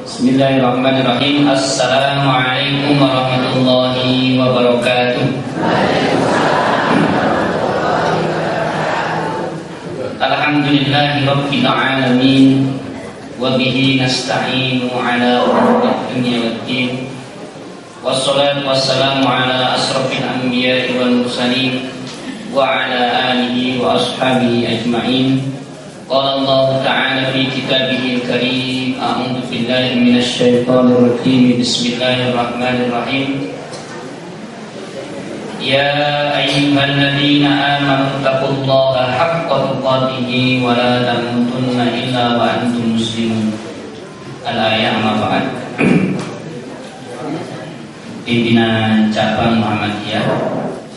Bismillahirrahmanirrahim. Assalamualaikum warahmatullahi wabarakatuh. Alhamdulillahi rabbil alamin. Wa bihi nasta'inu ala umuri dunya waddin. Wassalatu wassalamu ala asrafil anbiya'i wal mursalin wa ala alihi wa ashabihi ajma'in. Qala Allah Ta'ala fi kitabihil karim. A'udzu billahi minasy syaithanir rajim. Bismillahirrahmanirrahim. Ya ayyuhalladzina amanu taqullaha haqqa tuqatih wa la tamutunna illa wa antum muslimun. Al-ayat ma'ba'ad. Pimpinan cabang Muhammadiyah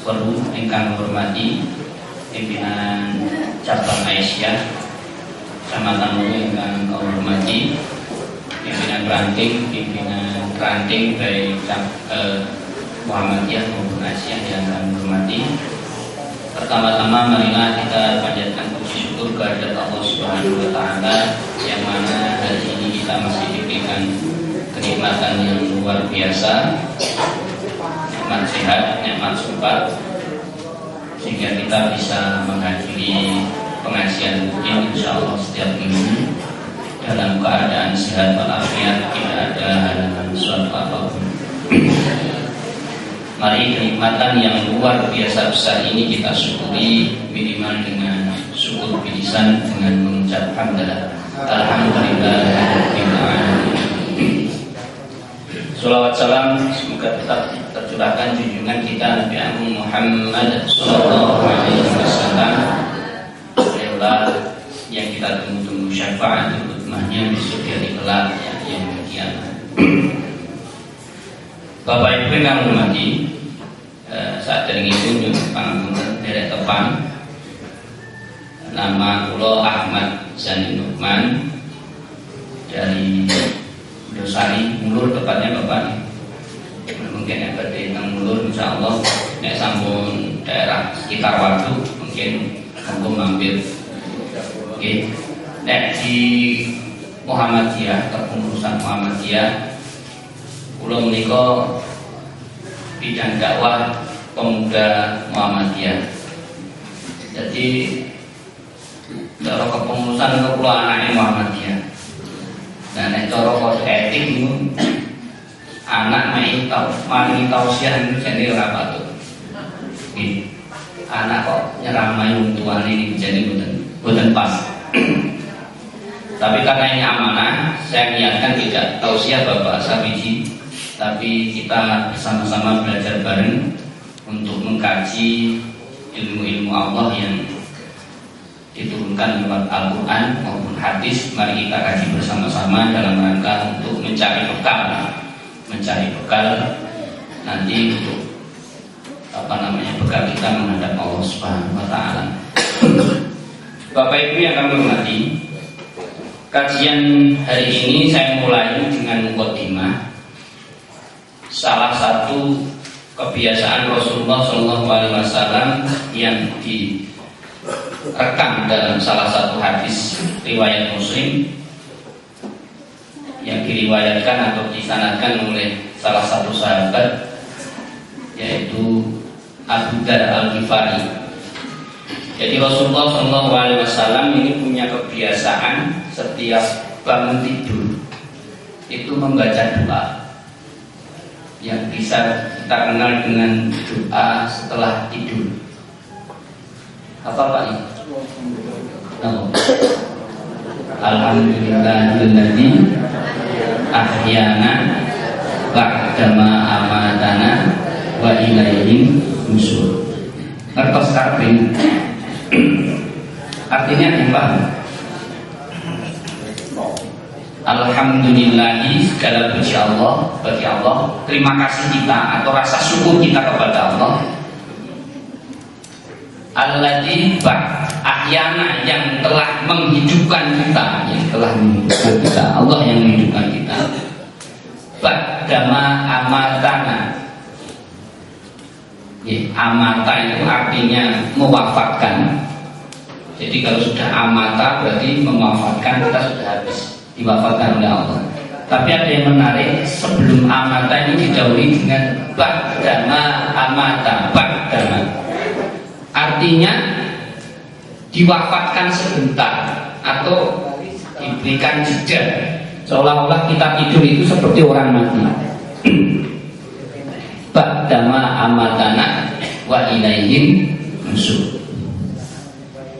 perlu ingkang hormati pimpinan cabang Aisyah, sama tamu ingkang hormati pimpinan ranting baik Muhammadiyah maupun Aisyah yang kami hormati. Pertama-tama marilah kita panjatkan puji syukur kehadirat Allah Subhanahu wa taala yang mana hari ini kita masih diberikan kenikmatan yang luar biasa, nikmat sehat, nikmat sempat, sehingga kita bisa menghadiri pengajian rutin insyaallah setiap minggu dalam keadaan sehat walafiat, tidak ada halangan suatu apapun. Mari kenikmatan yang luar biasa besar ini kita syukuri minimal dengan syukur bilisan dengan mengucap hamdalah. Alhamdulillahirabbil alamin. Shalawat salam semoga tetap tercurahkan junjungan kita Nabi Agung Muhammad sallallahu alaihi wasallam. Beliaulah yang kita tunggu-tunggu syafaat hikmahnya besok hari kelak yang kiamat. Bapak Ibu yang hormati, saat dari itu panggung dari depan nama kula Ahmad Zani Nukman dari Dosari Mulur, tepatnya Bapak. Mungkin yang berarti tentang Mulur insyaallah nek sampun daerah sekitar waktu mungkin kamu mampir. Oke. Nek di Muhammadiyah, kepengurusan Muhammadiyah kula menika bidang dakwah pemuda Muhammadiyah. Jadi cara kepengurusan kula anake Muhammadiyah. Dan cara kode etik itu anak mari tausiah itu jadi ora patut. Anak kok nyeramai wong tuane ini jadi boten pas. Tapi karena ini amanah, saya niatkan tidak tausiah Bapak Sabiji, tapi kita bersama-sama belajar bareng untuk mengkaji ilmu-ilmu Allah yang diturunkan lewat Al-Quran maupun hadis. Mari kita kaji bersama-sama dalam rangka untuk mencari bekal nanti untuk bekal kita menghadap Allah Subhanahu wa taala. Bapak Ibu yang kami hormati, kajian hari ini saya mulai dengan mukadimah salah satu kebiasaan Rasulullah SAW yang direkam dalam salah satu hadis riwayat Muslim yang diriwayatkan atau disanadkan oleh salah satu sahabat, yaitu Abu Dzar Al-Ghifari. Jadi Rasulullah SAW ini punya kebiasaan setiap bangun tidur itu membaca doa yang bisa kita kenal dengan doa setelah tidur. Apa Pak ini? Alhamdulillahilladzi ahyana ba'dama amatana wa ilaihi nusyur. Ngertos kabeh. Artinya apa? Alhamdulillahi, segala puji Allah bagi Allah. Terima kasih kita atau rasa syukur kita kepada Allah. Alladzi ahyana, yang telah menghidupkan kita, Allah yang menghidupkan kita. Ba'dama amatana. Amata itu artinya mewafatkan. Jadi kalau sudah amata berarti mewafatkan, kita sudah habis, diwafatkan oleh Allah. Tapi ada yang menarik, sebelum amata ini didahului dengan ba'dama amata, ba'dama. Artinya diwafatkan sebentar atau diberikan jeda, seolah-olah kita tidur itu seperti orang mati. Ba'dama amatana wa ilaihim nusyur.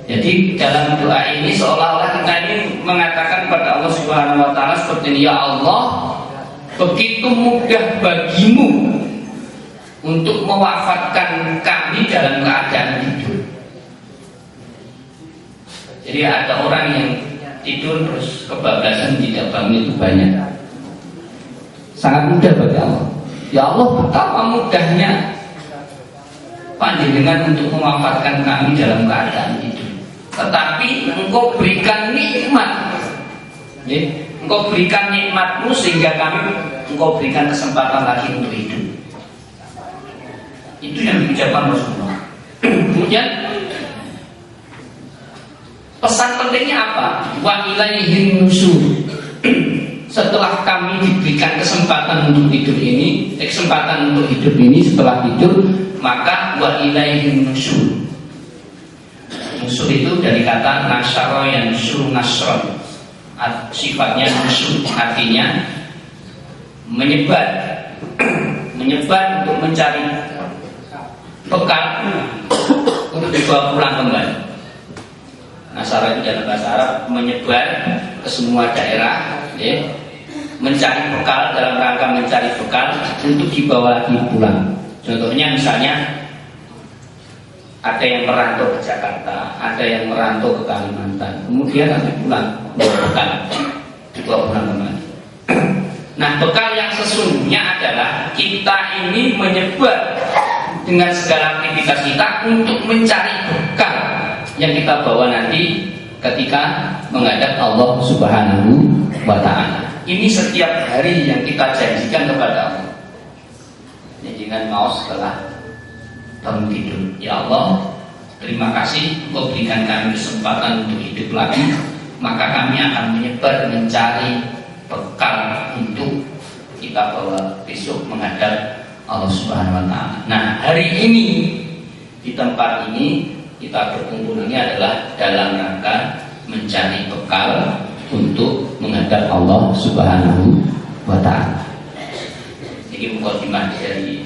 Jadi dalam doa ini seolah-olah kita ini mengatakan kepada Allah Subhanahu wa taala seperti ini, ya Allah, begitu mudah bagimu untuk mewafatkan kami dalam keadaan tidur. Jadi ada orang yang tidur terus kebablasan tidak bangun itu banyak. Sangat mudah bagi Allah. Ya Allah, betapa mudahnya Panjenengan untuk mewafatkan kami dalam keadaan tidur. Tetapi engkau berikan nikmat, ya, engkau berikan nikmatmu sehingga kami engkau berikan kesempatan lagi untuk hidup. Itu yang diucapkan Rasulullah. Kemudian pesan pentingnya apa? Wa ilaihim nusyur. Setelah kami diberikan kesempatan untuk tidur ini, kesempatan untuk hidup ini setelah tidur, maka wa ilaihim nusyur. Nusyur itu dari kata nasyara yang nusyur nasron, sifatnya nusyur, artinya menyebar, menyebar untuk mencari bekal untuk dibawa pulang kembali. Nasyara itu dalam bahasa Arab menyebar ke semua daerah, ya, mencari bekal dalam rangka mencari bekal untuk dibawa lagi pulang. Contohnya misalnya ada yang merantau ke Jakarta, ada yang merantau ke Kalimantan, kemudian nanti pulang bawa bekal, dibawa pulang kembali. Nah, bekal yang sesungguhnya adalah kita ini menyebar dengan segala aktivitas kita untuk mencari bekal yang kita bawa nanti ketika menghadap Allah Subhanahu wa ta'ala. Ini setiap hari yang kita janjikan kepada Allah. Janjikan mau setelah bangun tidur, ya Allah, terima kasih Engkau berikan kami kesempatan untuk hidup lagi, maka kami akan menyebar mencari bekal untuk kita bawa besok menghadap Allah Subhanahu wa ta'ala. Nah, hari ini di tempat ini kita berkumpul ini adalah dalam rangka mencari bekal untuk menghadap Allah Subhanahu wa ta'ala. Jadi mukadimah dari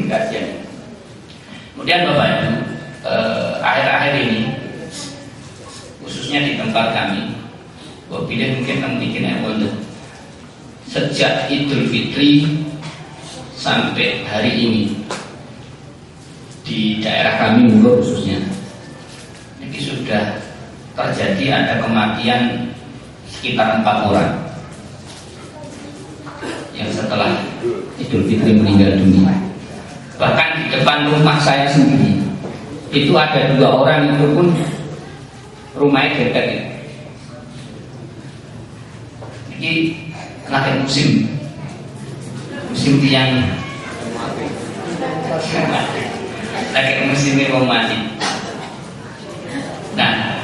kajian. Kemudian Bapak Ibu, akhir-akhir ini khususnya di tempat kami, bila mungkin kami bikin untuk sejak Idul Fitri sampai hari ini di daerah kami Mungo khususnya, ini sudah terjadi ada kematian sekitar 4 orang yang setelah Idul Fitri meninggal dunia. Bahkan di depan rumah saya sendiri itu ada 2 orang itu pun rumahnya dekat. Ini lagi musim tiang lagi musim ini mau mati. Nah,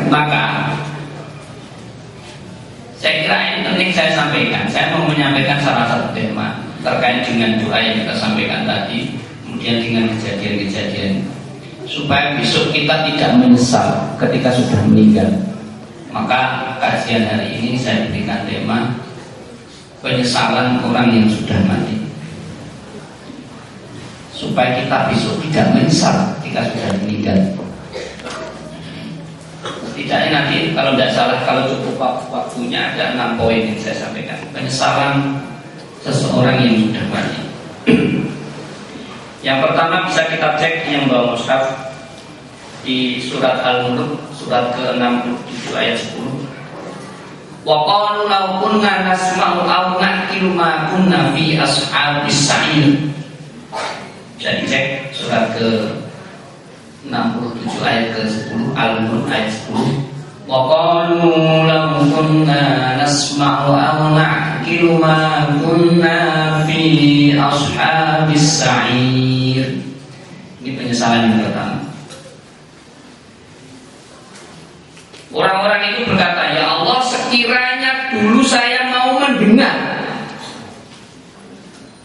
maka saya kira ini penting saya sampaikan. Saya mau menyampaikan salah satu tema terkait dengan doa yang kita sampaikan tadi, kemudian dengan kejadian-kejadian, supaya besok kita tidak menyesal ketika sudah meninggal. Maka kajian hari ini saya berikan tema penyesalan orang yang sudah mati, supaya kita besok tidak menyesal ketika sudah meninggal. Setidaknya nanti kalau tidak salah, kalau cukup waktunya ada 6 poin yang saya sampaikan. Penyesalan seseorang yang sudah mati. Yang pertama bisa kita cek yang bawa mushaf di surat Al-Mulk, surat ke-67 ayat 10. Wa qalu law kunna nasma'u aw naqilu ma kunna fi ashabis sa'ir. Bisa dicek surat ke-67 ayat ke-10, Al-Mulk ayat 10. Wa qalu law kunna nasma'u aw naqilu ma kunna fi ashabis sa'ir. Ini penyesalan yang pertama. Orang-orang itu berkata, ya Allah, sekiranya dulu saya mau mendengar mendengar.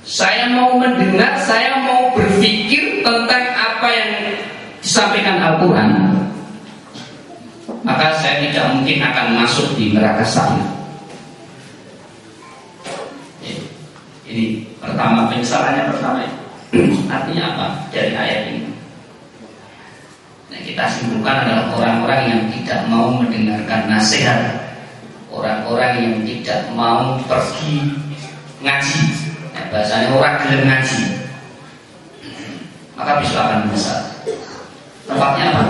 Saya mau mendengar, saya mau berpikir tentang apa yang disampaikan Al-Quran, maka saya tidak mungkin akan masuk di neraka sa'ir. Ini pertama, penyesalannya pertama. Artinya apa dari ayat ini? Nah, kita simpulkan adalah orang-orang yang tidak mau mendengarkan nasihat, orang-orang yang tidak mau pergi ngaji. Nah, bahasanya orang gelem ngaji, maka bisa akan menyesal. Tempatnya apa?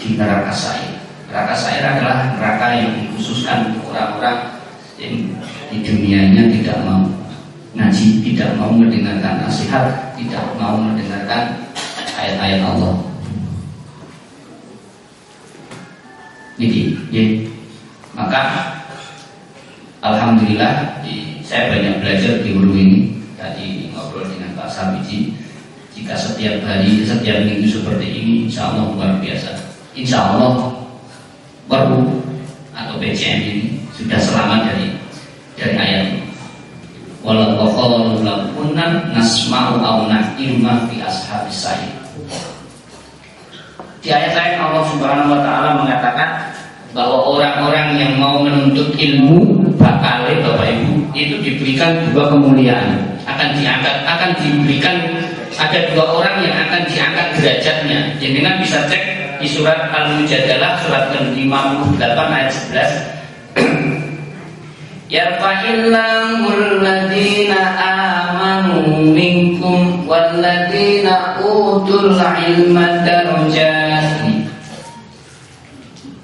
Di neraka sa'ir. Neraka sa'ir adalah neraka yang dikhususkan untuk orang-orang yang di dunianya tidak mau ngaji, tidak mau mendengarkan nasihat, tidak mau mendengarkan ayat-ayat Allah. Ini, ya. Maka alhamdulillah saya banyak belajar di Hulu ini. Tadi ngobrol dengan Pak Sabiji. Jika setiap hari, setiap minggu seperti ini, insya Allah luar biasa. Insya Allah baru atau PCM ini sudah selamat dari ayat ini. Walau qalu lakunna nasma'u aw na'ima fi ashabis sa'ir. Di ayat lain Allah Subhanahu wa taala mengatakan bahwa orang-orang yang mau menuntut ilmu bakal Bapak Ibu itu diberikan dua kemuliaan, akan diberikan, ada dua orang yang akan diangkat derajatnya. Jangan bisa cek di surat Al-Mujadalah surat ke-58 ayat 11. Yarfa'illahul ladzina amanu minkum wal ladzina utul ilma darajat.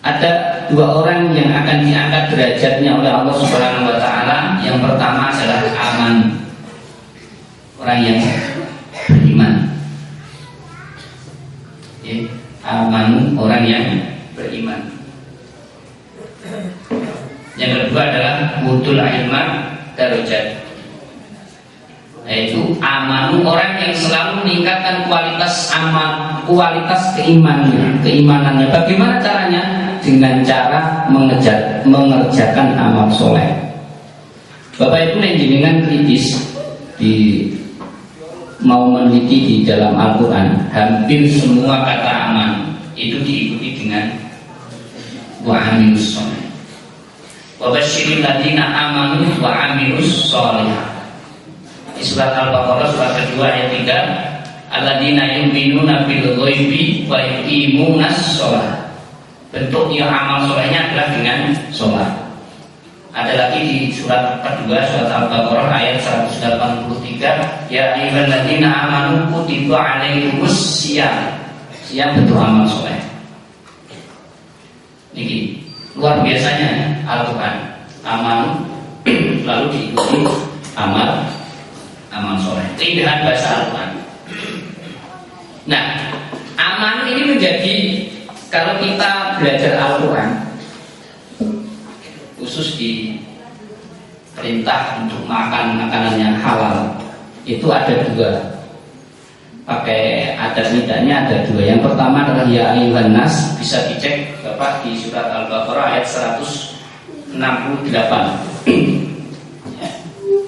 Ada dua orang yang akan diangkat derajatnya oleh Allah Subhanahu wa taala. Yang pertama adalah aman, orang yang beriman. Ya, aman, orang yang beriman. Yang kedua adalah utul ilma darajat, yaitu amanu, orang yang selalu meningkatkan kualitas amal, kualitas keimanannya. Bagaimana caranya? Dengan cara mengerjakan amal soleh. Bapak Ibu yang jenengan kritis mau meneliti di dalam Al-Quran, hampir semua kata aman itu diikuti dengan wa amilus soleh. Wa basyiril ladzina amanu wa amilus sholihat. Di surat Al-Baqarah surat kedua ayat 3, alladzina yu'minuna bil ghaibi wa yuqimunas shalah. Bentuknya amal solehnya adalah dengan sholat. Ada lagi di surat kedua surat Al-Baqarah ayat 183, ya ayyuhalladzina amanu kutiba alaikumus syiyam. Syiyam bentuk amal soleh. Ini luar biasanya Al-Quran. Amal lalu diikuti amal soleh. Keindahan bahasa Al-Quran. Nah, amal ini menjadi, kalau kita belajar Al-Quran, khusus di perintah untuk makan makanan yang halal, itu ada dua. Pakai ada tidaknya ada dua. Yang pertama adalah ya ayyuhan nas, bisa dicek Bapak di surat Al-Baqarah ayat 168.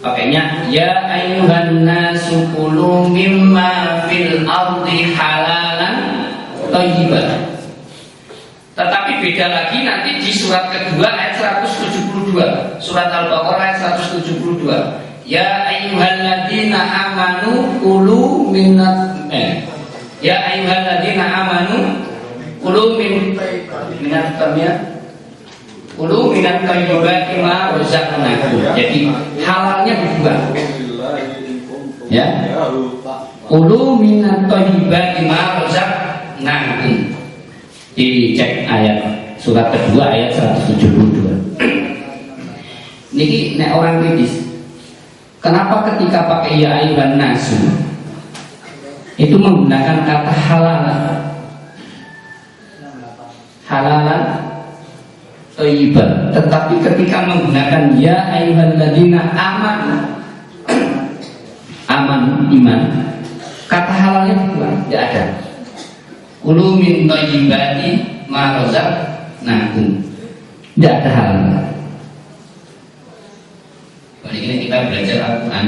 Pakainya ya ayyuhan nasu kulu mimma fil ardi halalan thayyiban. Tetapi beda lagi nanti di surat kedua ayat 172. Surat Al-Baqarah ayat 172. Ya ayyuhalladzina amanu kulu minat ya ayyuhalladzina amanu kulu minat tamya kulu minat thayyibati ma razaqnakum. Jadi halalnya berubah. Ya. Kulu minat thayyibati ma razaqnakum. Dicek ayat surat kedua ayat 172. Niki nek orang kritis, kenapa ketika pakai ya ayyuhan nasu itu menggunakan kata halalan thayyiban, tetapi ketika menggunakan ya ayyuhalladzina aman iman, kata halalnya bukan, tidak ada. Kulu min thayyibati ma razaqnakum, tidak ada halal. Ini kita belajar Al-Quran,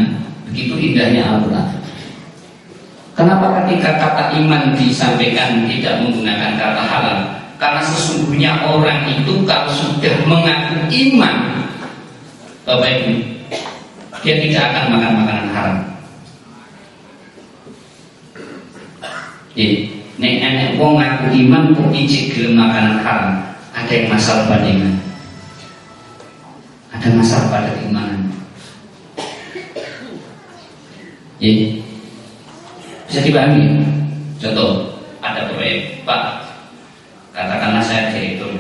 begitu indahnya Al-Quran. Kenapa ketika kata iman disampaikan tidak menggunakan kata halal? Karena sesungguhnya orang itu kalau sudah mengaku iman, Bapak Ibu, dia tidak akan makan makanan haram. Nek enek wong ngaku iman kok ijik gelem makanan haram, ada yang masalah pada iman. Ada masalah pada keimanan. Bisa dipahami? Contoh, ada proyek, Pak, katakanlah saya direktur,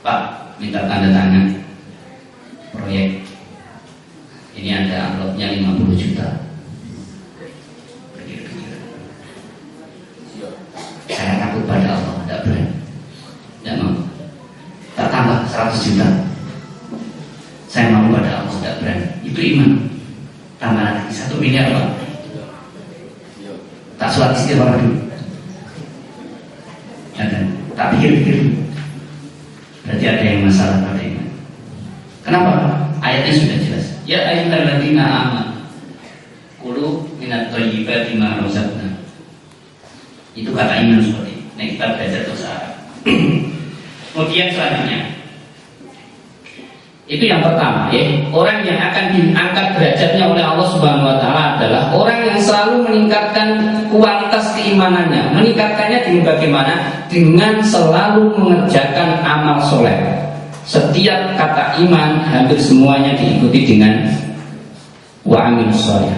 Pak, minta tanda tangan proyek ini, ada amplopnya 50 juta. Saya takut pada Allah, tidak berani, tidak mau. Tak tambah 100 juta, saya mau pada Allah, tidak berani. Itu iman. Tambah lagi 1 miliar, Pak. Tak sholat istighfar dulu, tak pikir-pikir, berarti ada yang masalah pada iman. Kenapa? Ayatnya sudah jelas. Ya ayyuhalladzina amanu kulu minat thayyibati ma razaqnakum. Itu kata iman seperti itu. Nah, kita belajar bahasa Arab. Kemudian selanjutnya, itu yang pertama, ya. Orang yang akan diangkat derajatnya oleh Allah Subhanahu wa Ta'ala adalah orang yang selalu meningkatkan kualitas keimanannya. Meningkatkannya dengan bagaimana? Dengan selalu mengerjakan amal soleh. Setiap kata iman hampir semuanya diikuti dengan wa amilus soleh.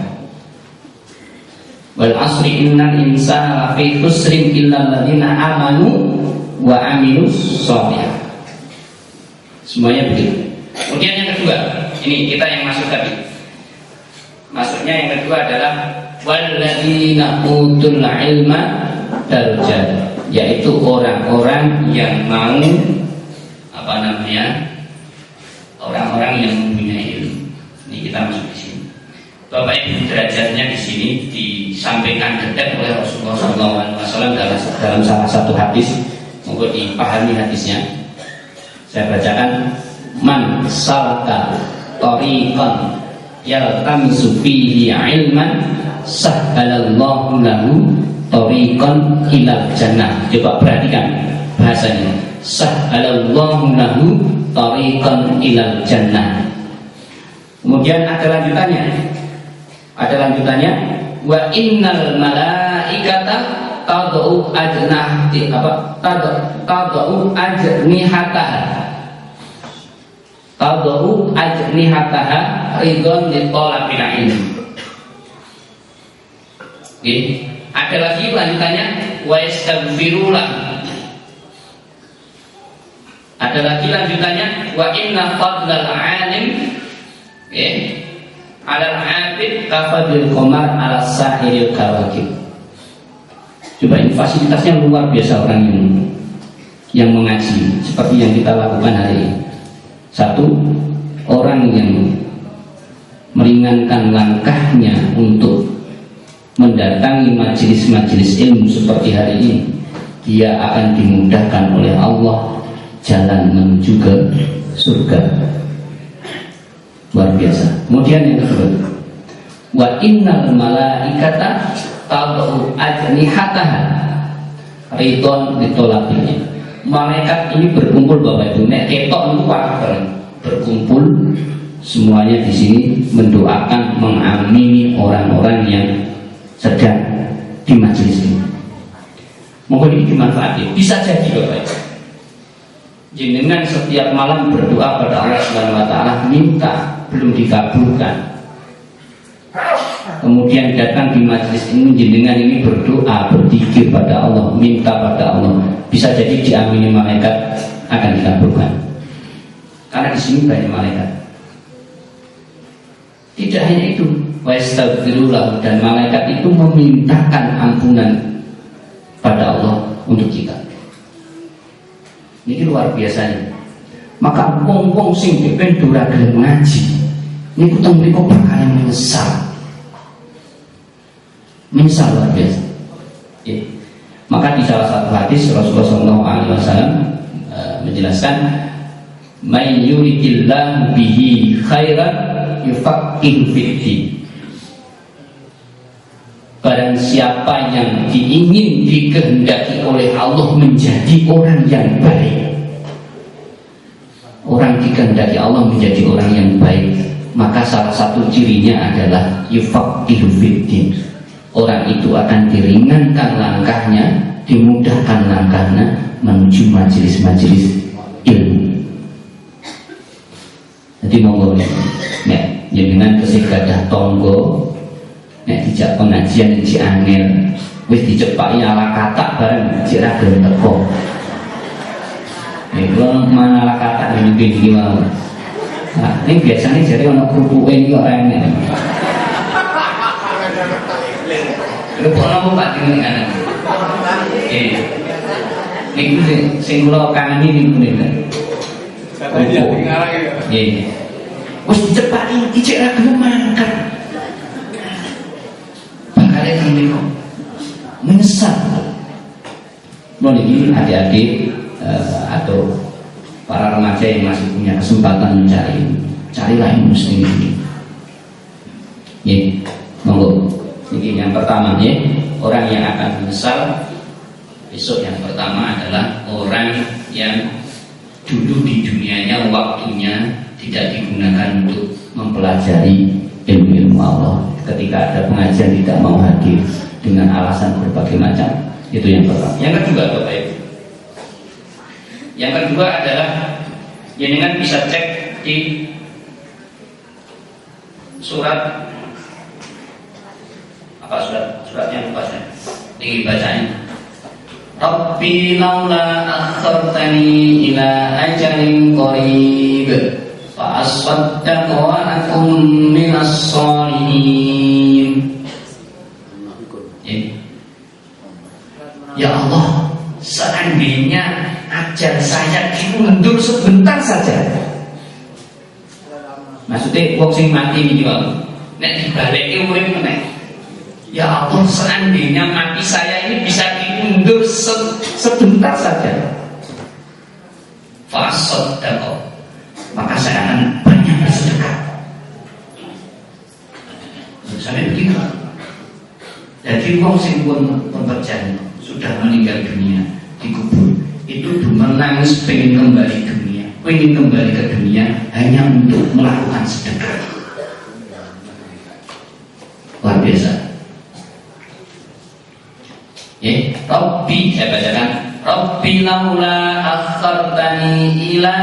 Wal asri innal insana lafi khusrin illal ladzina amanu wa amilus soleh. Semuanya begitu. Kemudian yang kedua, ini kita yang masuk tadi. Maksudnya yang kedua adalah walladzina utul ilma darajat, yaitu orang-orang yang mau orang-orang yang mempunyai ilmu. Ini kita masuk di sini. Bapak Ibu, derajatnya di sini disampaikan detail oleh Rasulullah SAW dalam salah satu hadis. Monggo dipahami hadisnya. Saya bacakan. Man salaka tariqan yaltamisu fihi ilman sahhalallahu lahu tariqan ilal jannah. Coba perhatikan bahasanya. Sahhalallahu lahu tariqan ilal jannah. Kemudian ada lanjutannya. Wa innal malaikata tad'u ajnahati tad'u ajnihataha tad'u ajnihataha ridon li thalabil ilm. Ada lagi lanjutannya, wa yastaghfirullah. Ada lagi lanjutannya, wa inna fadlal alim alal abid kafadil qamar ala sahiril kawakib. Coba ini fasilitasnya luar biasa orang yang mengaji seperti yang kita lakukan hari ini. Satu, orang yang meringankan langkahnya untuk mendatangi majelis-majelis ilmu seperti hari ini, dia akan dimudahkan oleh Allah jalan menuju ke surga. Luar biasa. Kemudian yang kedua, wa innal malaikata tad'u ajnihataha ridon ditolabinya. Malaikat ini berkumpul, Bapak Ibu. Nek ketok itu berkumpul semuanya di sini mendoakan, mengamini orang-orang yang sedang di majelis ini. Mungkin ini dimanfaatkan. Bisa jadi, Bapak Ibu, jenengan setiap malam berdoa pada Allah Subhanahu wa Ta'ala, minta belum dikabulkan. Kemudian datang di majelis ini, jenengan ini berdoa, berzikir pada Allah, minta pada Allah, bisa jadi diamini malaikat, akan dikabulkan. Karena di sini banyak malaikat. Tidak hanya itu, wa yastaghfirullah, dan malaikat itu memintakan ampunan pada Allah untuk kita. Ini luar biasanya. Maka wong-wong sing dipen ora gelem ngaji, niku teng mriku bakal menyesal luar biasa. Maka di salah satu hadis Rasulullah SAW menjelaskan, may yuridillahu bihi khairan yufaqihu fiddin. Barang siapa yang dikehendaki oleh Allah menjadi orang yang baik, orang dikehendaki Allah menjadi orang yang baik, maka salah satu cirinya adalah yufaqihu fiddin. Orang itu akan diringankan langkahnya, dimudahkan langkahnya menuju majelis-majelis ilmu. Jadi monggo nek jenengan kesih gadah tonggo, nek dijak pengajian iki angel, wis dicepaki ala kata bareng jira gelem teko. Nek mana ala kata iki iki wae. Nah, ini biasanya jare ana krupuke iki ora enek. Lha kok ana Pak dene kan. Niku sing kula kangen niku niku. Katanya ngarang ya. Nggih. Wis dicepaki ijek ra gelem mangkat. Bakale niku menyesal. Mulai ini adik-adik atau para remaja yang masih punya kesempatan carilah ilmu sendiri. Ya, monggo. Ini yang pertama ya, orang yang akan menyesal besok. Yang pertama adalah orang yang dulu di dunianya waktunya tidak digunakan untuk mempelajari ilmu-ilmu Allah. Ketika ada pengajian tidak mau hadir dengan alasan berbagai macam. Itu yang pertama. Yang kedua, Bapak Ibu, yang kedua adalah jenengan bisa cek di surat apa, suratnya lupa saya, tinggi bacanya. Rabbi laula akhartani ila ajalin qarib fa asaddaq wa akum minas shalihin. Ya Allah, seandainya ajal saya diundur sebentar saja. Maksudnya wong sing mati iki wae nek dibaleki urip meneh. Ya Allah, seandainya mati saya ini bisa diundur sebentar saja. Fasaddaqa, maka saya akan banyak bersedekah. Sampai begitu. Jadi wong sing pun percaya sudah meninggal dunia, dikubur, itu menangis pengen kembali dunia, pengen kembali ke dunia hanya untuk melakukan sedekah. Luar biasa. Ya, Rabbi, saya bacakan, Rabbi laula akhartani ila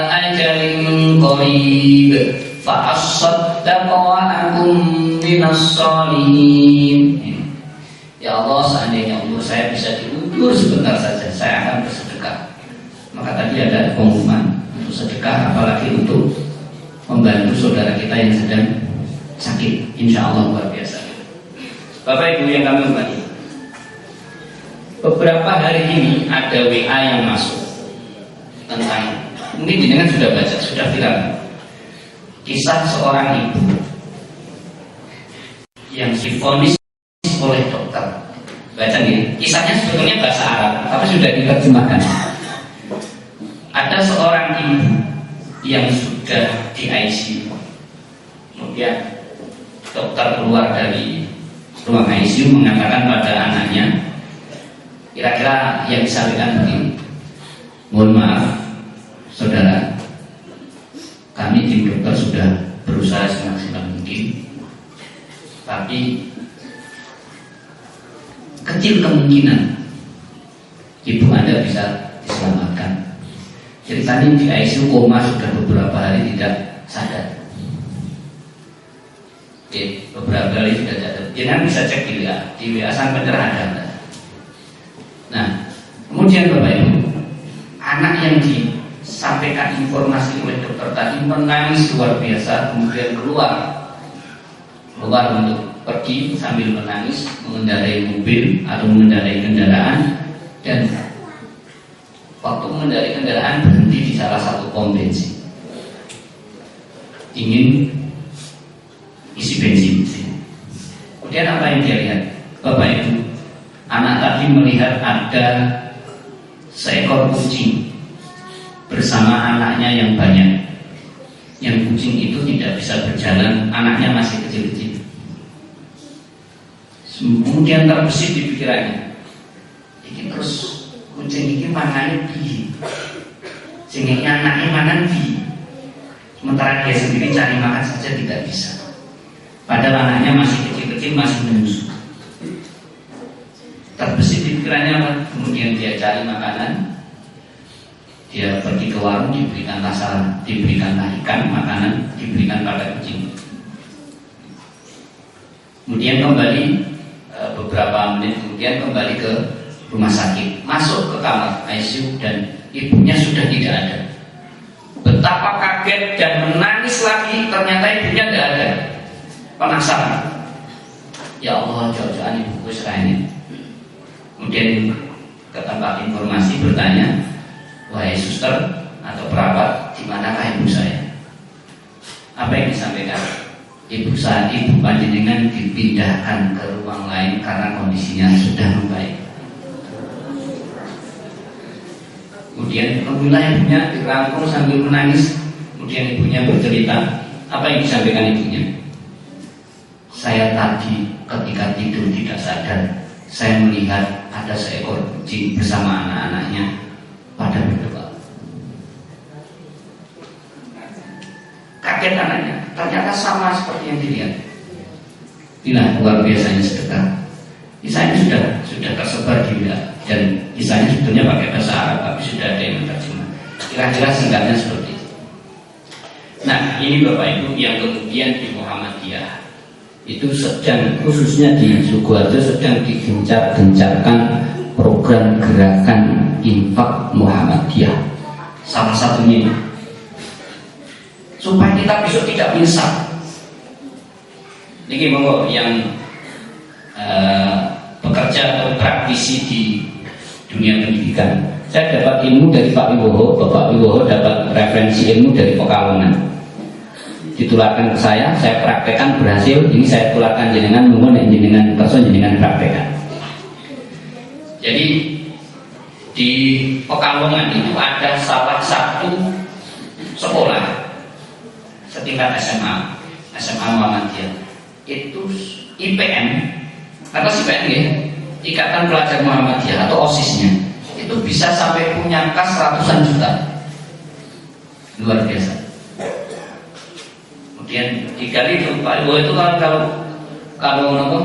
ajalin qarib fa asaddaqa wa akum minas shalihin. Ya Allah, seandainya umur saya bisa diundur sebentar saja, saya akan bersedekah. Maka tadi ada pengumuman untuk sedekah, apalagi untuk membantu saudara kita yang sedang sakit. Insya Allah luar biasa. Bapak Ibu yang kami hormati, beberapa hari ini ada WA yang masuk tentang, mungkin jenengan sudah baca, sudah viral, kisah seorang ibu yang divonis oleh dokter. Baca nih, kisahnya sebetulnya bahasa Arab, tapi sudah diterjemahkan. Ada seorang ibu yang sudah di ICU, kemudian dokter keluar dari ruang ICU mengatakan pada anaknya, kira-kira yang disampaikan begini, mohon maaf saudara, kami tim dokter sudah berusaha semaksimal mungkin, tapi kecil kemungkinan ibu Anda bisa diselamatkan. Ceritanya di ICU koma sudah beberapa hari tidak sadar. Oke, beberapa hari sudah sadar. Jangan bisa cek di WA sang pencerahan Anda. Nah, kemudian Bapak Ibu, anak yang disampaikan informasi oleh dokter tadi menangis luar biasa, kemudian keluar untuk pergi sambil menangis, mengendarai mobil atau mengendarai kendaraan, dan waktu mengendarai kendaraan berhenti di salah satu pom bensin, ingin isi bensin. Kemudian apa yang dia lihat, Bapak Ibu? Anak tadi melihat ada seekor kucing bersama anaknya yang banyak. Yang kucing itu tidak bisa berjalan, anaknya masih kecil-kecil. Kemudian terbesit di pikirannya, ini terus kucing ini mangan bi, sehingga anaknya mangan bi, sementara dia sendiri cari makan saja tidak bisa. Padahal anaknya masih kecil-kecil, masih menyusu. Terbesit di pikirannya apa? Kemudian dia cari makanan, dia pergi ke warung, diberikan ikan, makanan, diberikan pada kucing. Kemudian kembali beberapa menit kemudian kembali ke rumah sakit, masuk ke kamar ICU dan ibunya sudah tidak ada. Betapa kaget dan menangis lagi, ternyata ibunya tidak ada. Penasaran, ya Allah, jauh-jauhan ibuku sekarang. Kemudian ke tempat informasi bertanya, wahai suster atau perawat, di manakah ibu saya? Apa yang disampaikan? Ibu panjenengan dipindahkan ke ruang lain karena kondisinya sudah membaik. Kemudian alhamdulillah ibunya dirangkul sambil menangis. Kemudian ibunya bercerita, apa yang disampaikan ibunya? Saya tadi ketika tidur tidak sadar, saya melihat ada seekor kucing bersama anak-anaknya pada berdoa. Kaget anaknya, ternyata sama seperti yang dilihat. Inilah luar biasanya sedekah. Kisahnya sudah tersebar di wilayah, dan kisahnya sebetulnya pakai bahasa Arab, tapi sudah ada yang menerjemah. Kira-kira singkatnya seperti itu. Nah, ini Bapak Ibu yang kemudian di Muhammadiyah itu sedang, khususnya di Sukoharjo, sedang digencar-gencarkan program gerakan infak Muhammadiyah. Salah satunya ini, supaya kita besok tidak menyesal. Ini monggo yang bekerja atau praktisi di dunia pendidikan. Saya dapat ilmu dari Pak Wibowo, Bapak Wibowo dapat referensi ilmu dari Pekalongan. Ditularkan ke saya praktekkan berhasil. Ini saya tularkan jenengan, monggo nek jenengan kersa jenengan praktekkan. Jadi di Pekalongan itu ada salah satu sekolah setingkat SMA Muhammadiyah. Itu IPM, apa sih IPM ya? Ikatan Pelajar Muhammadiyah atau OSIS-nya itu bisa sampai punya kas ratusan juta. Luar biasa. Kemudian digali itu Pak Ibu itu kalau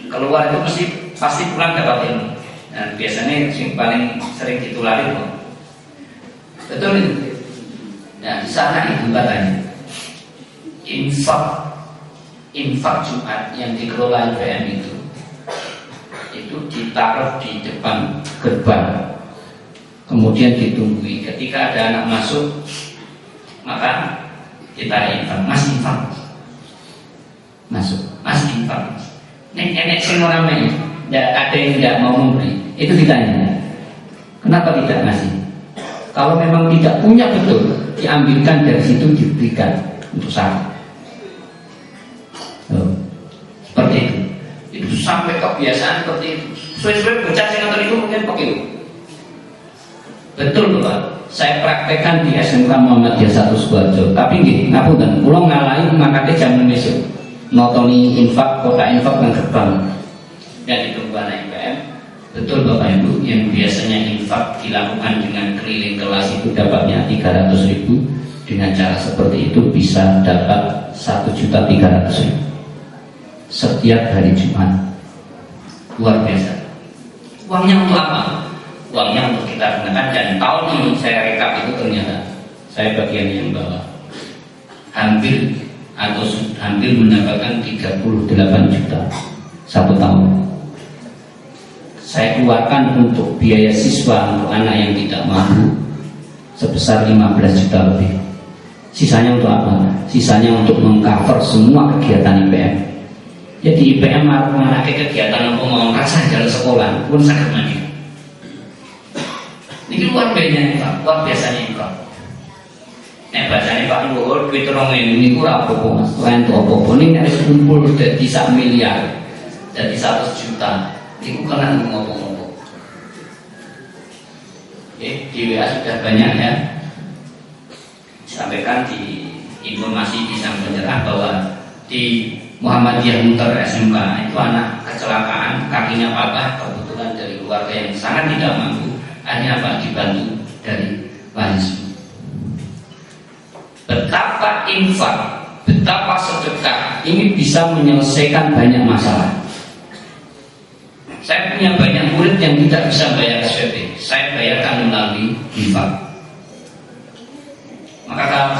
keluar itu pasti pulang dapat ilmu. Dan biasanya yang paling sering ditulari itu betul itu. Nah, di sana itu katanya infak Jumat yang dikelola IPM itu ditaruh di depan gerbang, kemudian ditunggu. Ketika ada anak masuk, maka kita infak, masuk, mas infak. Nenek semua ramai, ada yang tidak mau memberi. Itu ditanya, kenapa tidak ngasih? Kalau memang tidak punya betul, diambilkan dari situ diberikan untuk syarat. Seperti itu. Itu sampai kebiasaan seperti itu. Sesuai bocah sing itu mungkin pakai. Betul Bapak. Saya praktekkan di SMK Muhammadiyah 1 Sukoharjo. Tapi nggih, ngapunten, kula ngalahi makate jam besok. Notoni infak, kota infak dan gerbang. Dan ditunggu anak IPM. Betul Bapak Ibu, yang biasanya infak dilakukan dengan keliling kelas itu dapatnya 300.000. Dengan cara seperti itu bisa dapat 1.300.000 setiap hari Jumat. Luar biasa. Uangnya untuk apa? Uangnya untuk kita gunakan. Dan tahun ini saya rekap itu ternyata saya bagian yang bawah hampir mendapatkan 38 juta satu tahun. Saya keluarkan untuk biaya siswa untuk anak yang tidak mampu sebesar 15 juta lebih. Sisanya untuk apa? Sisanya untuk mengcover semua kegiatan IPM. Jadi IPM mengenai kegiatan untuk mau rasa jalan sekolah pun sangat maju. Ini luar biasanya Pak. Nek bacane Pak Luhur duit 2.000 niku ora apa-apa Mas. Lain tuh apa-apa ning nek wis kumpul dadi 1 miliar, dadi 100 juta. Niku kena ngopo-ngopo. Di WA sudah banyak ya. Sampaikan di informasi di Sampenyerah bahwa di Muhammadiyah Munter SMK itu anak kecelakaan, kakinya patah, kebetulan dari keluarga yang sangat tidak mampu, akhirnya apa, dibantu dari mahasiswa. Betapa infak, betapa sedekah ini bisa menyelesaikan banyak masalah. Saya punya banyak murid yang tidak bisa bayar SPP, saya bayarkan melalui infak. Maka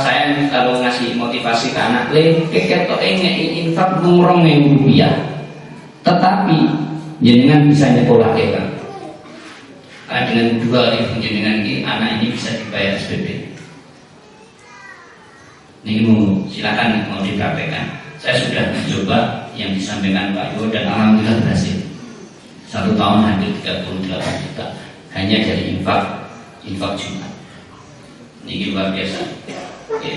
kalau ngasih motivasi ke anak, ketok infak Rp20.000, tetapi jenengan bisa nyekolah kita. Dengan 2.000 jenengan ini, anak ini bisa dibayar SPP. Ini silakan mau dipraktekkan. Saya sudah mencoba yang disampaikan Pak Yo dan alhamdulillah berhasil. 1 tahun hampir 38 juta hanya dari infak Jumat. Ini luar biasa. Oke.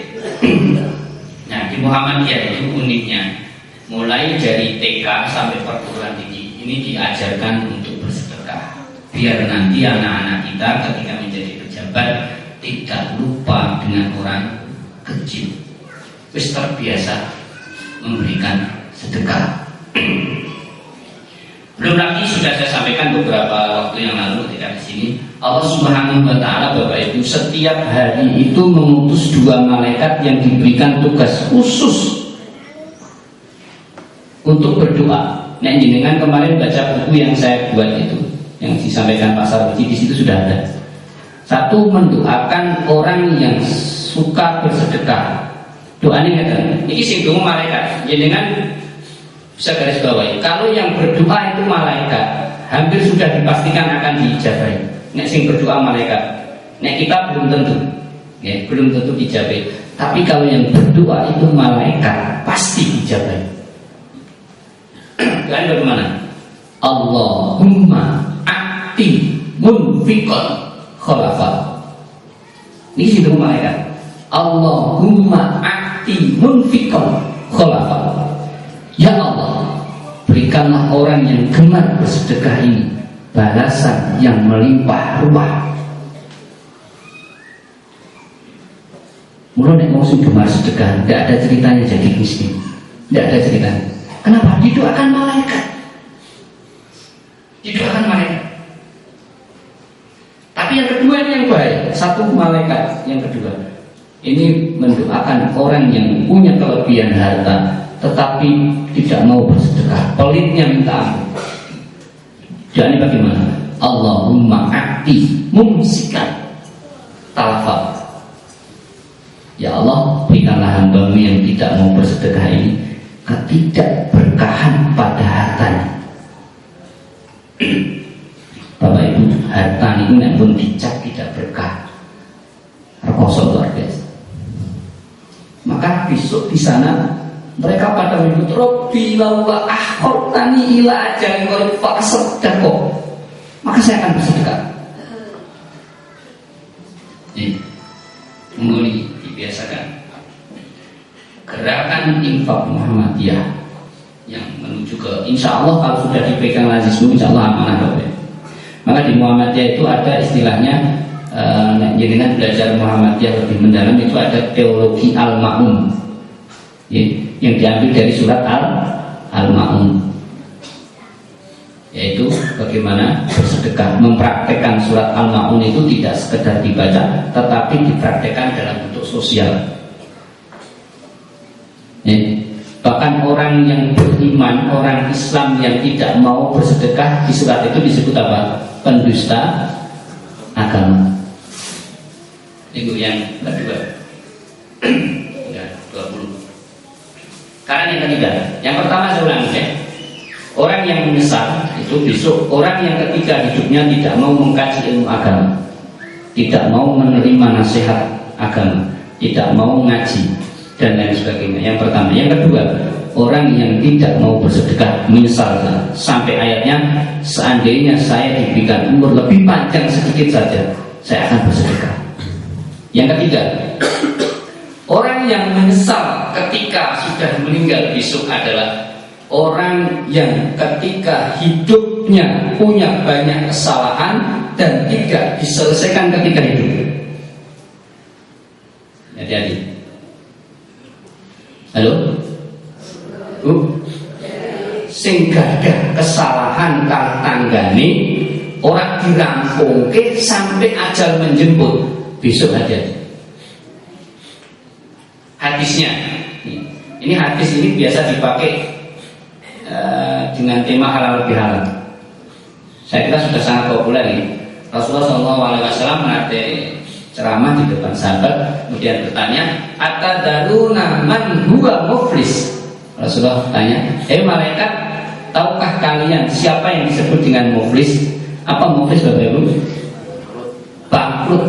Nah, di Muhammadiyah itu uniknya, mulai dari TK sampai perguruan tinggi ini diajarkan untuk bersedekah, biar nanti anak-anak kita ketika menjadi pejabat tidak lupa dengan orang kecil, wis terbiasa memberikan sedekah. Belum lagi sudah saya sampaikan beberapa waktu yang lalu ketika di sini, Allah Subhanahu wa Ta'ala, Bapak Ibu, setiap hari itu mengutus 2 malaikat yang diberikan tugas khusus untuk berdoa. Nah, jenengan kemarin baca buku yang saya buat itu, yang disampaikan Pak Sarwoji, di situ sudah ada. 1, mendoakan orang yang suka bersedekah. Doanya kata, ini sing donga malaikat. Jenengan bisa garis bawahi, kalau yang berdoa itu malaikat, hampir sudah dipastikan akan diijabahi. Nek sing berdoa malaikat, nek kita belum tentu, ya, belum tentu diijabahi. Tapi kalau yang berdoa itu malaikat, pasti diijabahi. Kalian bagaimana? Allahumma a'ti munfiqan khalafa. Ini situ malaikat. Allahumma a'ti munfiqan khalafa. Ya Allah, berikanlah orang yang gemar bersedekah ini balasan yang melimpah ruah. Mulai mau gemar sedekah, tidak ada ceritanya jadi miskin, tidak ada ceritanya. Kenapa? Didoakan malaikat, didoakan malaikat. Tapi yang kedua ini yang baik, 1 malaikat, yang kedua ini mendoakan orang yang punya kelebihan harta tetapi tidak mau bersedekah, pelitnya minta ampun. Jadi bagaimana? Allahumma a'ti mumsikan talafat. Ya Allah, berikanlah hamba-Mu yang tidak mau bersedekah ini ketidakberkahan pada hartanya. Bapak Ibu, harta ini pun dicap tidak berkah, rekoso luar biasa. Maka besok di sana mereka pada menyebut Rabbi laula akhortani ila ajalin qarib fa'asaddaq, maka saya akan bersedekah. Jadi mulai dibiasakan gerakan infak Muhammadiyah yang menuju ke, insya Allah kalau sudah dipegang lazismu, insya Allah amanah. Maka di Muhammadiyah itu ada istilahnya, dengan belajar Muhammadiyah lebih mendalam itu ada teologi al-ma'un, ya, yang diambil dari surat Al-Ma'un, yaitu bagaimana bersedekah, mempraktekkan surat Al-Ma'un itu tidak sekedar dibaca tetapi dipraktekkan dalam bentuk sosial, ya. Bahkan orang yang beriman, orang Islam yang tidak mau bersedekah, di surat itu disebut apa? Pendusta agama. Itu yang kedua. 20. Karena yang ketiga, yang pertama saya ulangi ya, orang yang menyesal itu besok orang yang ketiga hidupnya tidak mau mengkaji ilmu agama, tidak mau menerima nasihat agama, tidak mau ngaji dan lain sebagainya. Yang pertama. Yang kedua, orang yang tidak mau bersedekah, menyesal sampai ayatnya, seandainya saya diberikan umur lebih panjang sedikit saja, saya akan bersedekah. Yang ketiga, orang yang menyesal ketika sudah meninggal besok adalah orang yang ketika hidupnya punya banyak kesalahan dan tidak diselesaikan ketika hidup. Hati-hati. Halo? Sing gadah kesalahan kali tanggane ora dirampungke sampai ajal menjemput, besok aja. Hadisnya, ini hadis ini biasa dipakai dengan tema halal bihalal. Saya kira sudah sangat populer ini. Rasulullah SAW menate ceramah di depan sahabat, kemudian bertanya, "Atadaruna man huwa muflis?" Rasulullah tanya, malaikat, tahukah kalian siapa yang disebut dengan muflis? Apa muflis, Bapak Ibu? Bangkrut.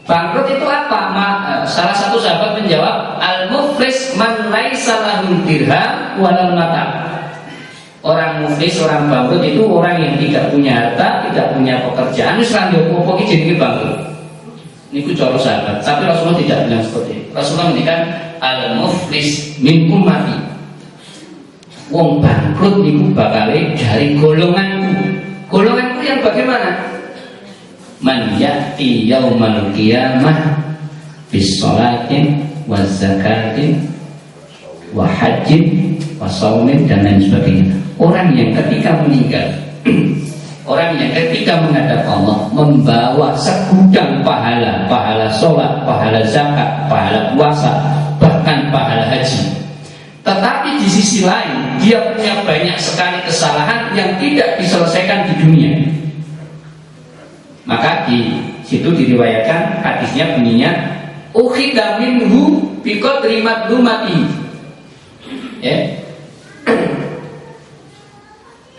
Bangkrut itu apa? Salah satu sahabat menjawab, al-muflis man laisa lahul dirham walal mata. Orang muflis, orang bangkrut itu orang yang tidak punya harta, tidak punya pekerjaan, sekarang diopo-opo iki jenenge bangkrut. Niku cara sahabat, tapi Rasulullah tidak bilang seperti itu. Rasulullah mendikan al-muflis min ummati. Wong bangkrut niku bakale dari golonganku. Golonganku yang bagaimana? Man ya'ti yaumal qiyamah bis sholatin wa zakatin wa hajjin wa shaumin dan lain sebagainya. Orang yang ketika meninggal, orang yang ketika menghadap Allah membawa segudang pahala, pahala sholat, pahala zakat, pahala puasa, bahkan pahala haji. Tetapi di sisi lain dia punya banyak sekali kesalahan yang tidak diselesaikan di dunia. Maka di situ diriwayatkan hadisnya bunyinya, ukhidha minhu biqadri madlumati. Ya.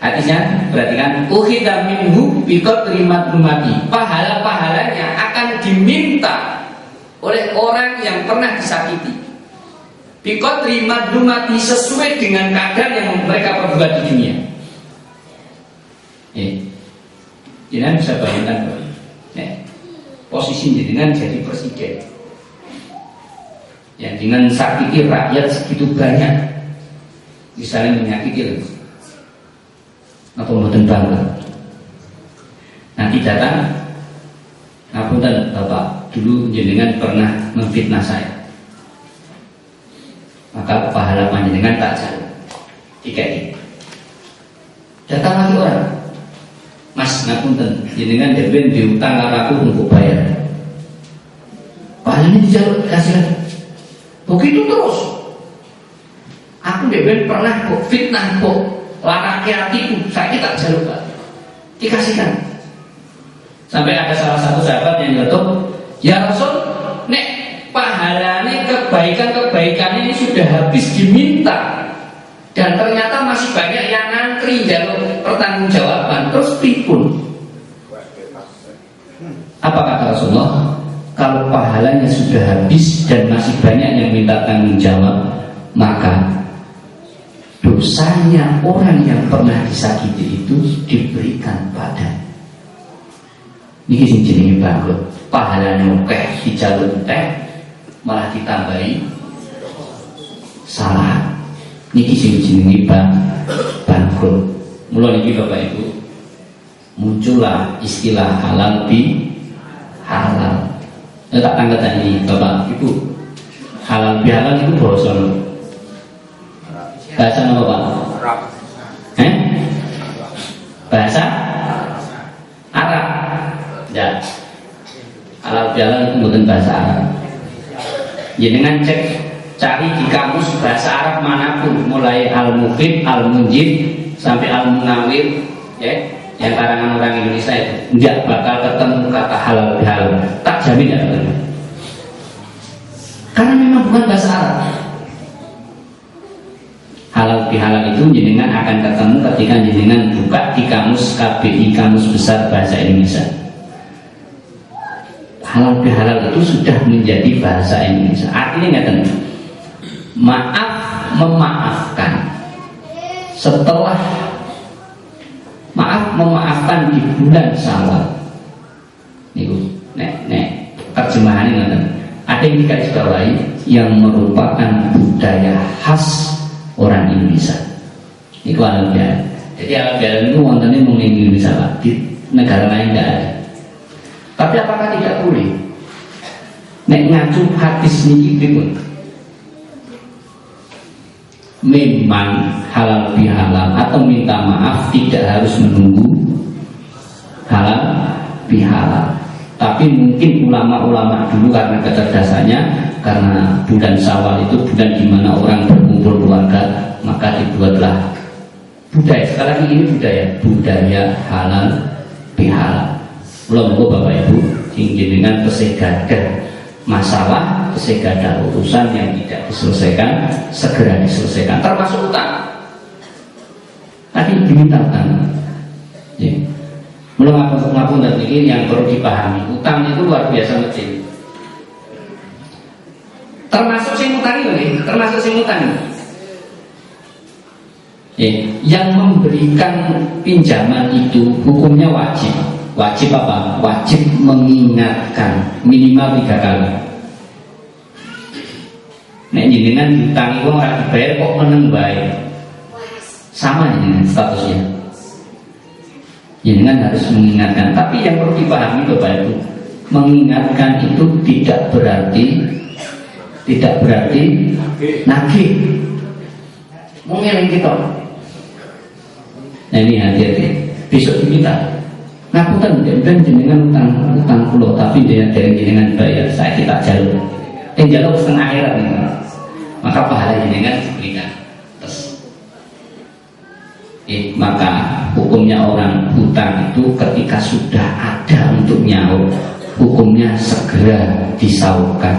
Hadisnya perhatikan, ukhidha minhu biqadri madlumati. Pahala-pahalanya akan diminta oleh orang yang pernah disakiti. Biqadri madlumati, sesuai dengan kadar yang mereka perbuat di dunia. Jangan bisa bayangkan, posisi jenengan jadi presiden yang dengan sakiti rakyat segitu banyak, misalnya menyakiti atau mboten bangga. Nanti datang, ngapunten Bapak, dulu jenengan pernah memfitnah saya, maka pahala panjenengan tak jauh. Tiket. Datang lagi orang, Mas, ngapunten, jenengan deben diutang aku untuk bayar. Pahalanya dijaluk kasih lagi. Begitu terus. Aku deben pernah kok fitnah kok laraki hatiku, saya tak jaluk Pak. Dikasihkan. Sampai ada salah satu sahabat yang nyetok, ya Rasul, nek pahalanya kebaikan ini sudah habis diminta. Dan ternyata masih banyak yang ngantri jalur pertanggungjawaban. Terus pripun? Apa kata Rasulullah? Kalau pahalanya sudah habis dan masih banyak yang minta tanggung jawab, maka dosanya orang yang pernah disakiti itu diberikan pada. Niki sing jenenge bangkrut. Pahalanya akeh di jalur teh, malah ditambahi salah. Niki sing jenenge bangkrut. Mula niki Bapak Ibu, muncullah istilah halal bi halal. Tak tangga tadi Bapak Ibu, halal bi halal itu bahasa apa Pak? Bahasa Arab. Ya. Halal bi halal itu bukan bahasa Arab. Jenengan cek, cari di kamus bahasa Arab manapun, mulai Al-Mufid, Al-Munjid sampai Al-Munawir, ya, yang karangan orang Indonesia itu tidak bakal ketemu kata halal bihalal. Tak jamin tidak ketemu. Karena memang bukan bahasa Arab. Halal bihalal itu jenengan akan ketemu ketika jenengan buka di kamus KBI, Kamus Besar Bahasa Indonesia. Halal bihalal itu sudah menjadi bahasa Indonesia. Artinya nggak maaf memaafkan. Setelah maaf memaafkan di bulan Syawal. Niku nek terjemahannya ngoten. Ada yang digarisbawahi yang merupakan budaya khas orang Indonesia. Niku halal bihalal. Jadi halal bihalal itu wontennya mung ning Indonesia Pak. Di negara lain tidak ada. Tapi apakah tidak boleh? nek ngacu hadis niki pripun? Memang halal bihalal atau minta maaf tidak harus menunggu halal bihalal. Tapi mungkin ulama-ulama dulu karena kecerdasannya, karena bulan Syawal itu bulan di mana orang berkumpul keluarga, maka dibuatlah budaya. Sekarang ini budaya halal bihalal. Mula-mula Bapak Ibu dengan kesegadah masalah, kesegadah urusan yang tidak diselesaikan segera diselesaikan, termasuk utang. Tadi diminta utang. Ya. Belum ngapun dan ini yang perlu dipahami, utang itu luar biasa kecil. Termasuk sing utang ini, termasuk sing utang. Yang memberikan pinjaman itu hukumnya wajib. Wajib apa? Wajib mengingatkan minimal 3 kali. Nek jenengan diutangi wong ora dibayar kok meneng bae. Sama dengan statusnya. Jenengan harus mengingatkan, tapi yang perlu dipahami Bapak Ibu, mengingatkan itu tidak berarti nagih. Mengeling kita. Nah ini hati-hati. Besok kita ngapunten jenengan utang kula tapi jenengan bayar, saya kita jalur. Jalur setengah akhirat nih. Maka pahala jenengan diberikan. Maka hukumnya orang hutang itu ketika sudah ada untuk nyaur, hukumnya segera disaurkan,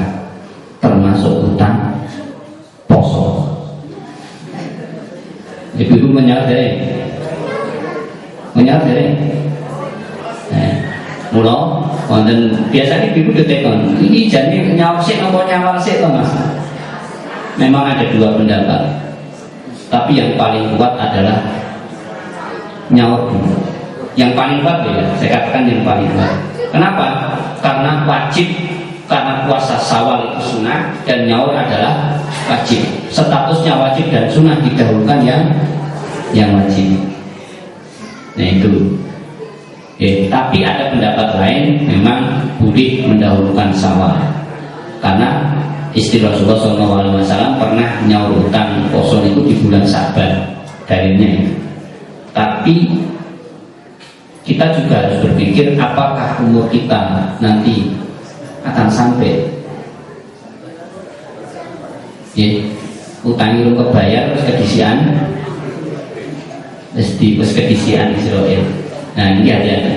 termasuk hutang poso. Ibu menyadari mula wonten biasanya ibu ditekon iki jane nyaur sik napa nyawal sik to Mas. Memang ada 2 pendapat, tapi yang paling kuat adalah nyaur dulu. Yang paling kuat ya, saya katakan yang paling kuat. Kenapa? Karena wajib, karena puasa Syawal itu sunnah dan nyaur adalah wajib. Statusnya wajib dan sunnah didahulukan yang wajib. Nah itu. Tapi ada pendapat lain, memang boleh mendahulukan Syawal. Karena istri Rasulullah SAW pernah nyaur utang poso itu di bulan Syaban dalilnya. Tapi kita juga harus berpikir apakah umur kita nanti akan sampai utang itu kebayar terus kedisian terus kedisian Israel. Nah ini hati-hati.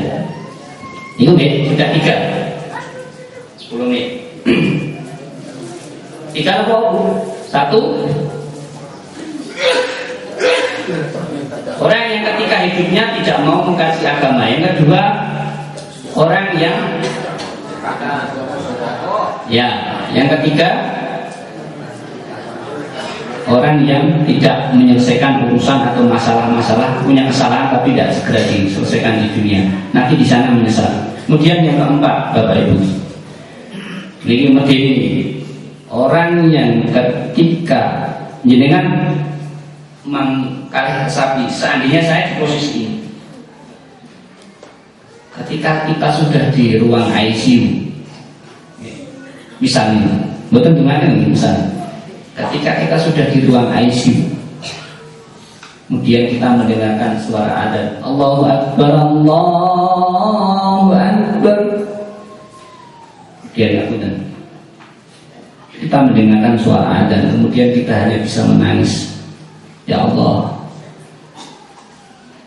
Itu sudah 3 10 menit 3 apa? 1 orang yang ketika hidupnya tidak mau mengkaji agama. Yang kedua, orang yang yang ketiga, orang yang tidak menyelesaikan urusan atau masalah-masalah, punya kesalahan tapi tidak segera diselesaikan di dunia, nanti di sana menyesal. Kemudian yang keempat, Bapak Ibu, ini orang yang ketika jenengan mengkali sapi, seandainya saya di posisi ini, ketika kita sudah di ruang ICU, misalnya, betul dengan misalnya, ketika kita sudah di ruang ICU, kemudian kita mendengarkan suara adzan, Allahu Akbar, Allahu Akbar, kemudian kita mendengarkan suara adzan, kemudian kita hanya bisa menangis. Ya Allah,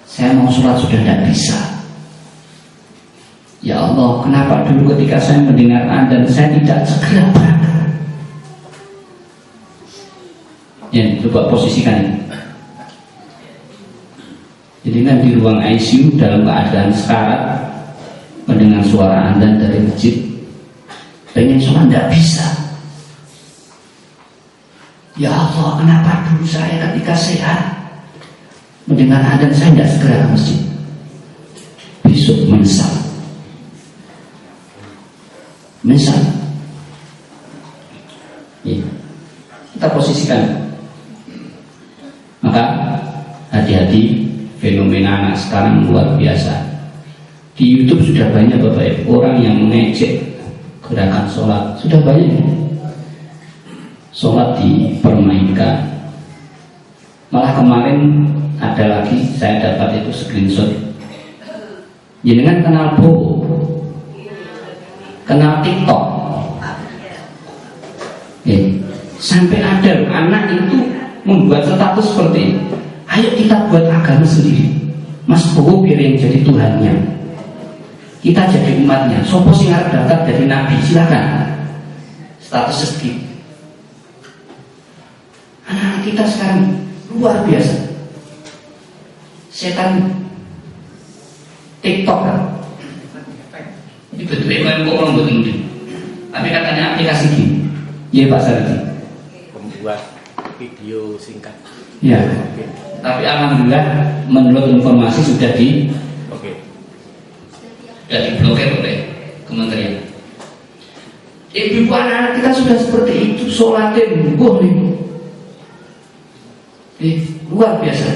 saya mau sholat sudah tidak bisa. Ya Allah, kenapa dulu ketika saya mendengar adzan saya tidak segera berangkat? Ya, coba posisikan. Jadi kan di ruang ICU dalam keadaan sekarat, mendengar suara adzan dari masjid, pengen sholat tidak bisa. Ya Allah, kenapa dulu saya ketika sehat mendengar adzan saya tidak segera ke masjid? Besok menyesal. Ya. Kita posisikan. Maka hati-hati, fenomena anak sekarang luar biasa. Di YouTube sudah banyak Bapak Ibu orang yang mengejek gerakan sholat sudah banyak. Sholat dipermainkan. Malah kemarin ada lagi saya dapat itu screenshot. Jenengan kenal Bobo, kenal TikTok. Sampai ada anak itu membuat status seperti ini. Ayo kita buat agama sendiri. Mas Bobo biar yang jadi Tuhannya, kita jadi umatnya. Sopo sing arep daftar dari Nabi, silakan. Status seperti anak kita sekarang luar biasa. Setan TikTok kan? Ini betul-betul kok orang betul. Tapi katanya aplikasi gini. Iya Pak Sardi. Membuat video singkat. Ya. Tapi alhamdulillah menurut informasi sudah sudah diblokir oleh kementerian. Ibu anak kita sudah seperti itu, sholatnya luar biasa.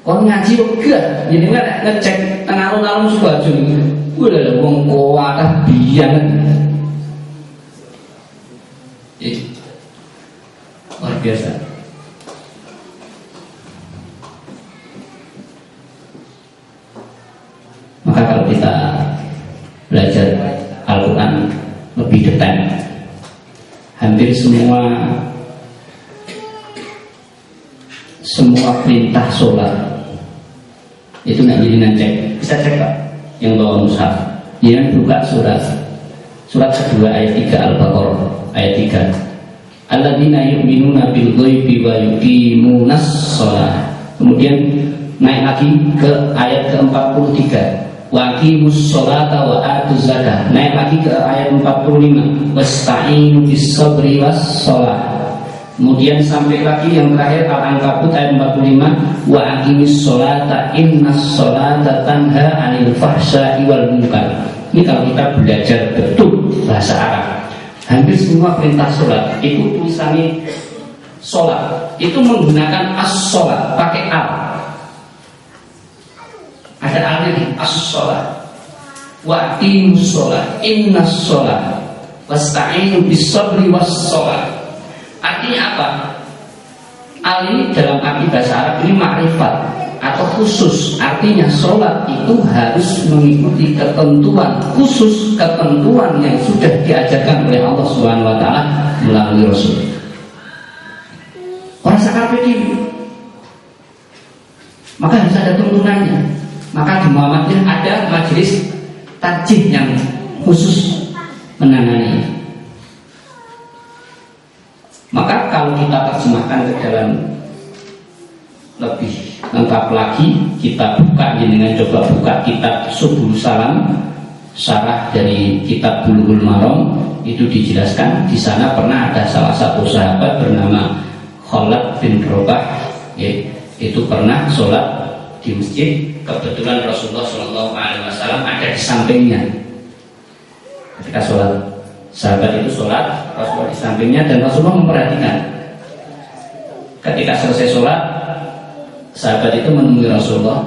Kalau ngaji enggak, jadi nggak ngecek tengah alun-alun Sukoharjo ini. Udah wong kuat biang. Luar biasa. Maka kalau kita belajar Al-Quran lebih detail, hampir semua perintah sholat itu nggak jadi cek, bisa cek Pak yang bawa mushaf, yang buka surat kedua ayat 3 Al-Baqarah ayat 3, alladzina yu'minuna bil ghaibi wa yuqimunas shalah. Kemudian naik lagi ke ayat ke-43, wa aqimus sholata wa atuz zakah. Naik lagi ke ayat 45, wasta'inu bis sabri was shalah. Kemudian sampai lagi yang terakhir Al-Ankabut ayat 45, wa aqimis sholata innas sholata tanha 'anil fahsya'i wal munkar. Ini kalau kita belajar betul bahasa Arab, hampir semua perintah sholat itu tulisannya sholat itu menggunakan as-sholat, pakai al. Ada al ini as-sholat, wa aqimus sholat innas sholat wasta'inu bis sabri was sholat. Artinya apa? Al ini dalam arti bahasa Arab ini makrifat atau khusus. Artinya sholat itu harus mengikuti ketentuan khusus, ketentuan yang sudah diajarkan oleh Allah Subhanahu Wa Taala melalui Rasul. Orang sakarape ini, maka harus ada tuntunannya. Maka di Muhammadiyah ada majelis tajih yang khusus menangani. Maka kalau kita terjemahkan ke dalam lebih lengkap lagi, kita buka, dengan coba buka kitab Subul Salam, syarah dari kitab Bulughul Maram, itu dijelaskan di sana pernah ada salah satu sahabat bernama Khalid bin Robah, itu pernah sholat di masjid, kebetulan Rasulullah SAW ada di sampingnya ketika sholat. Sahabat itu sholat, Rasulullah di sampingnya, dan Rasulullah memperhatikan. Ketika selesai sholat, sahabat itu menemui Rasulullah,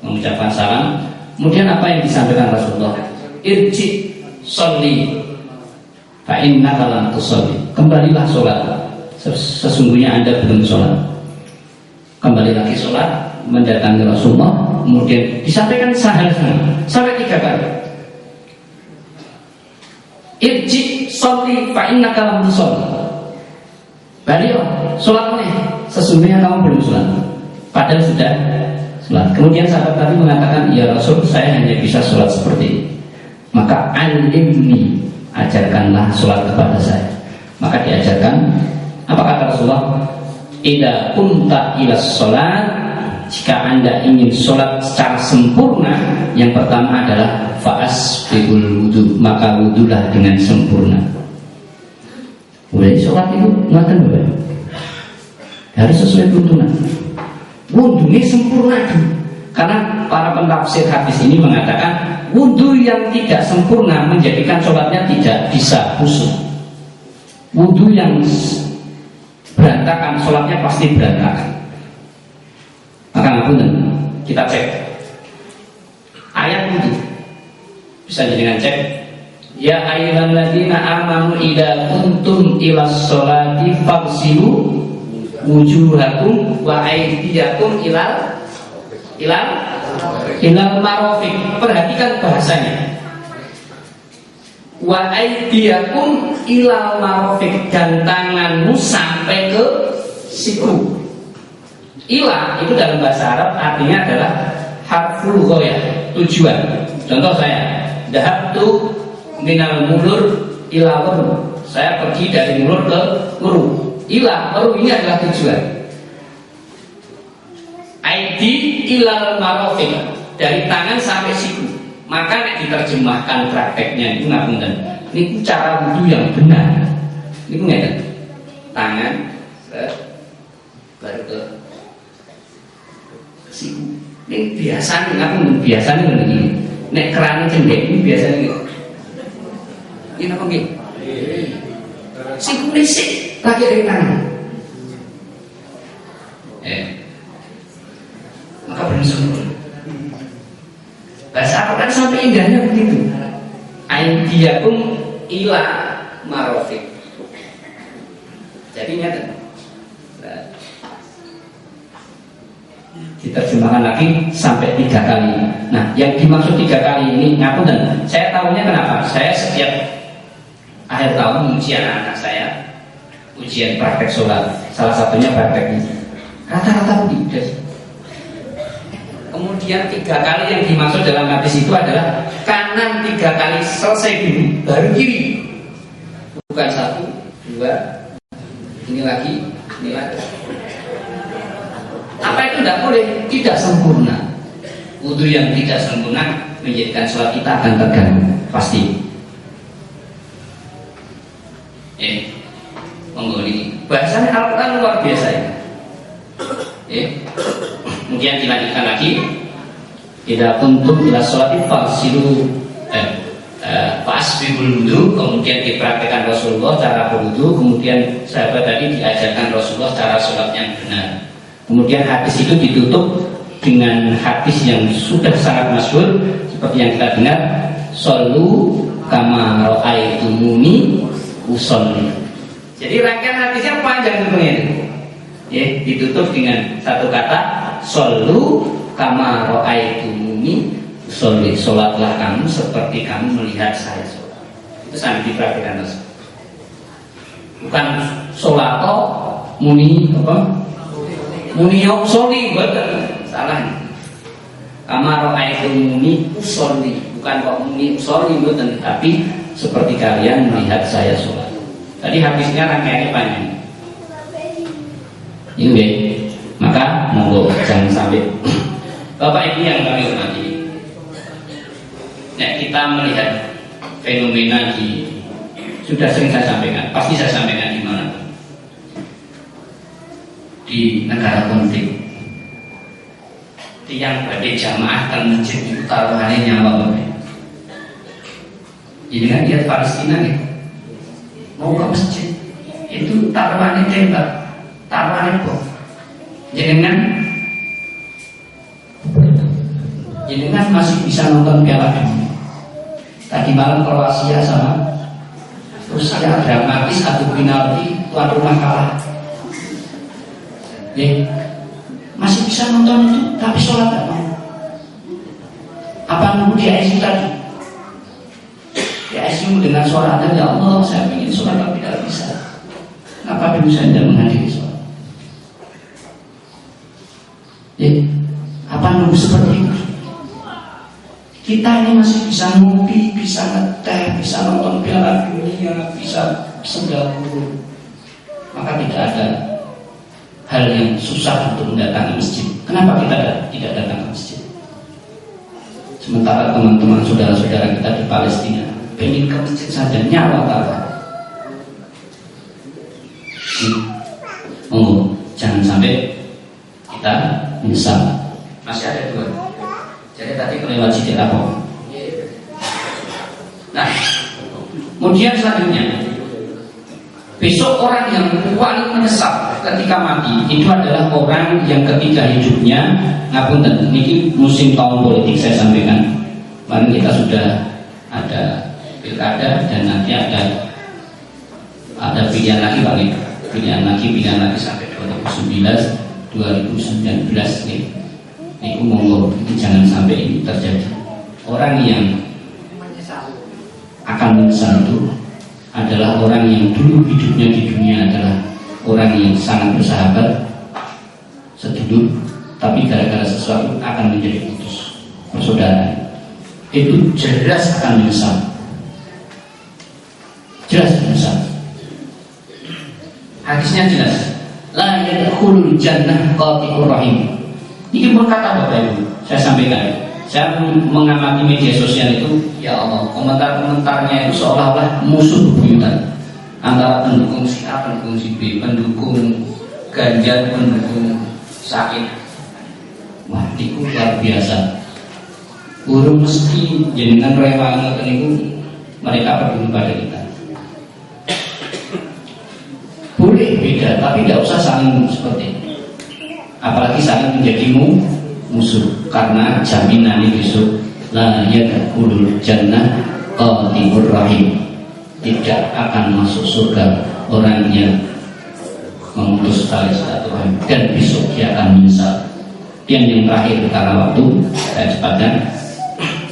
mengucapkan salam. Kemudian apa yang disampaikan Rasulullah? Irji sholli fa innaka lam tusolli. Kembalilah sholat, sesungguhnya Anda belum sholat. Kembali lagi sholat, mendatangi Rasulullah. Kemudian disampaikan sampai 3 kali. Irji sholli fa innaka lam tusolli. Balik sholat nih, sesungguhnya kamu belum sholat. Padahal sudah sholat. Kemudian sahabat tadi mengatakan, ya Rasul, saya hanya bisa sholat seperti ini. Maka alimni, ajarkanlah sholat kepada saya. Maka diajarkan. Apa kata Rasulullah? Idza kunta ila sholat, jika Anda ingin sholat secara sempurna, yang pertama adalah fa'asbiqul wudu, maka wudulah dengan sempurna. Boleh sholat itu ngoten lho, harus sesuai tuntunan. Wudunya sempurna dulu. Karena para pentafsir hadis ini mengatakan wudu yang tidak sempurna menjadikan sholatnya tidak bisa khusyuk. Wudu yang berantakan, sholatnya pasti berantakan. Maka ngapunten, kita cek ayat wudu. Bisa dengan cek Ya ayyuhalladzina amanu idza kuntum ilas sholati faghsilu wujuhakum wa aydiyakum ilal marafiq. Perhatikan bahasanya. Wa aydiyakum ilal marafiq, dan tanganmu sampai ke siku. Ila itu dalam bahasa Arab artinya adalah harful ghayah, tujuan. Contoh saya, dhahabtu minal mulur ila wuru. Saya pergi dari mulur ke wuru. Ila wuru ini adalah tujuan. Aidi ilal marafiq, dari tangan sampai siku. Maka nek diterjemahkan prakteknya itu ngapunten. Ini cara wudu yang benar. Ini ngeten. Tangan baru ke siku. Ini biasanya ngapunten, biasanya ngene. Nek keran cendek ini biasanya gitu. Ini apa nggih? Siku risik lagi dari tangan. Maka bersyukur. Bahasa Arab kan sampai indahnya begitu. Aidiyakum ila marafiq. Jadi nyata. Diterjemahkan lagi sampai 3 kali. Nah, yang dimaksud 3 kali ini ngapunten. Saya tahunya kenapa? Saya setiap akhir tahun ujian anak saya, ujian praktek sholat, salah satunya praktek ini. Rata-rata begitu. Kemudian 3 kali yang dimaksud dalam hadis itu adalah kanan 3 kali selesai dulu, baru kiri. Bukan 1, 2, ini lagi, ini lagi. Apa itu tidak boleh? Tidak sempurna. Wudu yang tidak sempurna menjadikan sholat kita akan terganggu, pasti. Monggo ini bahasanya Al-Quran luar biasa ya. Kemudian dilanjutkan lagi. Idza kuntum ila sholati fasilu fasbihul wudu. Kemudian dipraktikkan Rasulullah cara berwudu. Kemudian sahabat tadi diajarkan Rasulullah cara sholat yang benar. Kemudian hadis itu ditutup dengan hadis yang sudah sangat masyhur seperti yang kita dengar, shollu kama ra'aitumuni usolli. Jadi rangkaian hadisnya panjang sebenarnya. Ditutup dengan satu kata, shollu kama ra'aitumuni usolli. Sholatlah kamu seperti kamu melihat saya sholat. Itu sangat diperhatikan Rasul. Bukan sholat muni apa? Muni usolli, betul. Salah. Kama ra'aitumuni usolli, bukan kok muni usolli betul, tapi seperti kalian melihat saya sholat. Tadi habisnya rangkaiannya panjang. Ini deh. Maka monggo jangan sampai. Bapak Ibu yang kami hormati, nah, kita melihat fenomena sudah sering saya sampaikan, pasti saya sampaikan di mana? Di negara konflik. Tiang badai jamaah dan masjid itu taruhannya nyawa Bapak. Jadi kan lihat Palestina nih, mau ke masjid itu taruhannya tembak, taruhannya bom. Jenengan masih bisa nonton Piala Dunia. Tadi malam Kroasia sama Rusia dramatis adu penalti, tuan rumah kalah. Masih bisa nonton itu, tapi sholat tak mau. Apa nunggu di ICU tadi? Di ICU dengan sholatnya, ya Allah, saya ingin sholat tapi tidak bisa. Kenapa dulu saya tidak menghadiri sholat? Apa nunggu seperti itu? Kita ini masih bisa ngopi, bisa ngeteh, bisa nonton Piala Dunia, bisa sendalur. Maka tidak ada hal yang susah untuk mendatangi masjid. Kenapa kita tidak datang ke masjid? Sementara teman-teman saudara-saudara kita di Palestina pengen ke masjid saja, nyawa taruhan. Monggo jangan sampai kita menyesal. Masih ada 2. Jadi tadi kelewat sidik apa? Nah, kemudian selanjutnya, besok orang yang paling menyesal ketika mati itu adalah orang yang ketika hidupnya, ngapunten, ini musim tahun politik saya sampaikan. Kemarin kita sudah ada pilkada, dan nanti ada pilihan lagi Pak nih, pilihan lagi sampai 2019 nih. Ini monggo, ini jangan sampai ini terjadi. Orang yang akan menyesal itu adalah orang yang dulu hidupnya di dunia adalah orang yang sangat bersahabat, sedulur, tapi gara-gara sesuatu akan menjadi putus persaudaraan. Itu jelas akan menyesal, jelas menyesal. Hadisnya jelas, la yadkhulul jannah qati'ur rahim. Ini berkata Bapak Ibu, saya sampaikan. Saya mengamati media sosial itu, ya Allah, komentar-komentarnya itu seolah-olah musuh bebuyutan antara pendukung si A, pendukung si B, pendukung Ganjar, pendukung Said. Wah, itu luar biasa. Urung mesti jenengan rewang itu mereka peduli pada kita. Boleh beda, tapi tidak usah saling seperti itu. Apalagi saling menjadi musuh, karena jaminan besok la yadkhulul jannah qati'ur rahim, tidak akan masuk surga orang yang memutus tali silaturahim, dan besok dia akan menyesal. Yang terakhir, karena waktu saya cepatkan,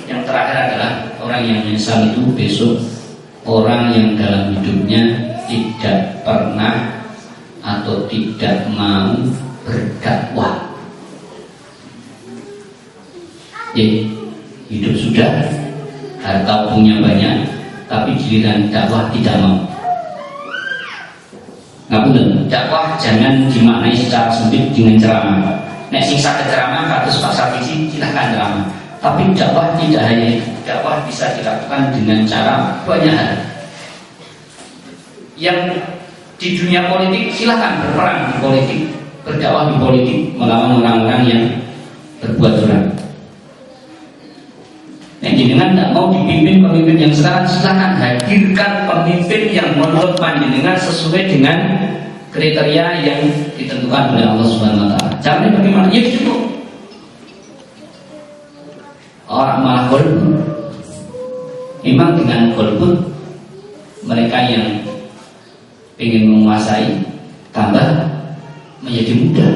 yang terakhir adalah orang yang menyesal itu besok orang yang dalam hidupnya tidak pernah atau tidak mau berdakwah. Hidup sudah, harta punya banyak, tapi giliran dakwah tidak mau. Ngapunten, dakwah jangan dimaknai secara sempit dengan ceramah. Nek sing saged ceramah kados Pak Safisi silahkan ceramah. Tapi dakwah tidak hanya itu. Dakwah bisa dilakukan dengan cara banyak hal. Yang di dunia politik silahkan berperan di politik, berdakwah di politik melawan orang-orang yang berbuat curang. Nah, jenengan tidak mau dipimpin pemimpin yang sekarang, silahkan hadirkan pemimpin yang menurut panjenengan sesuai dengan kriteria yang ditentukan oleh Allah Subhanahu Wa Taala. Caranya bagaimana? Ya cukup. Orang malah golput. Memang dengan golput mereka yang ingin menguasai tambah menjadi mudah.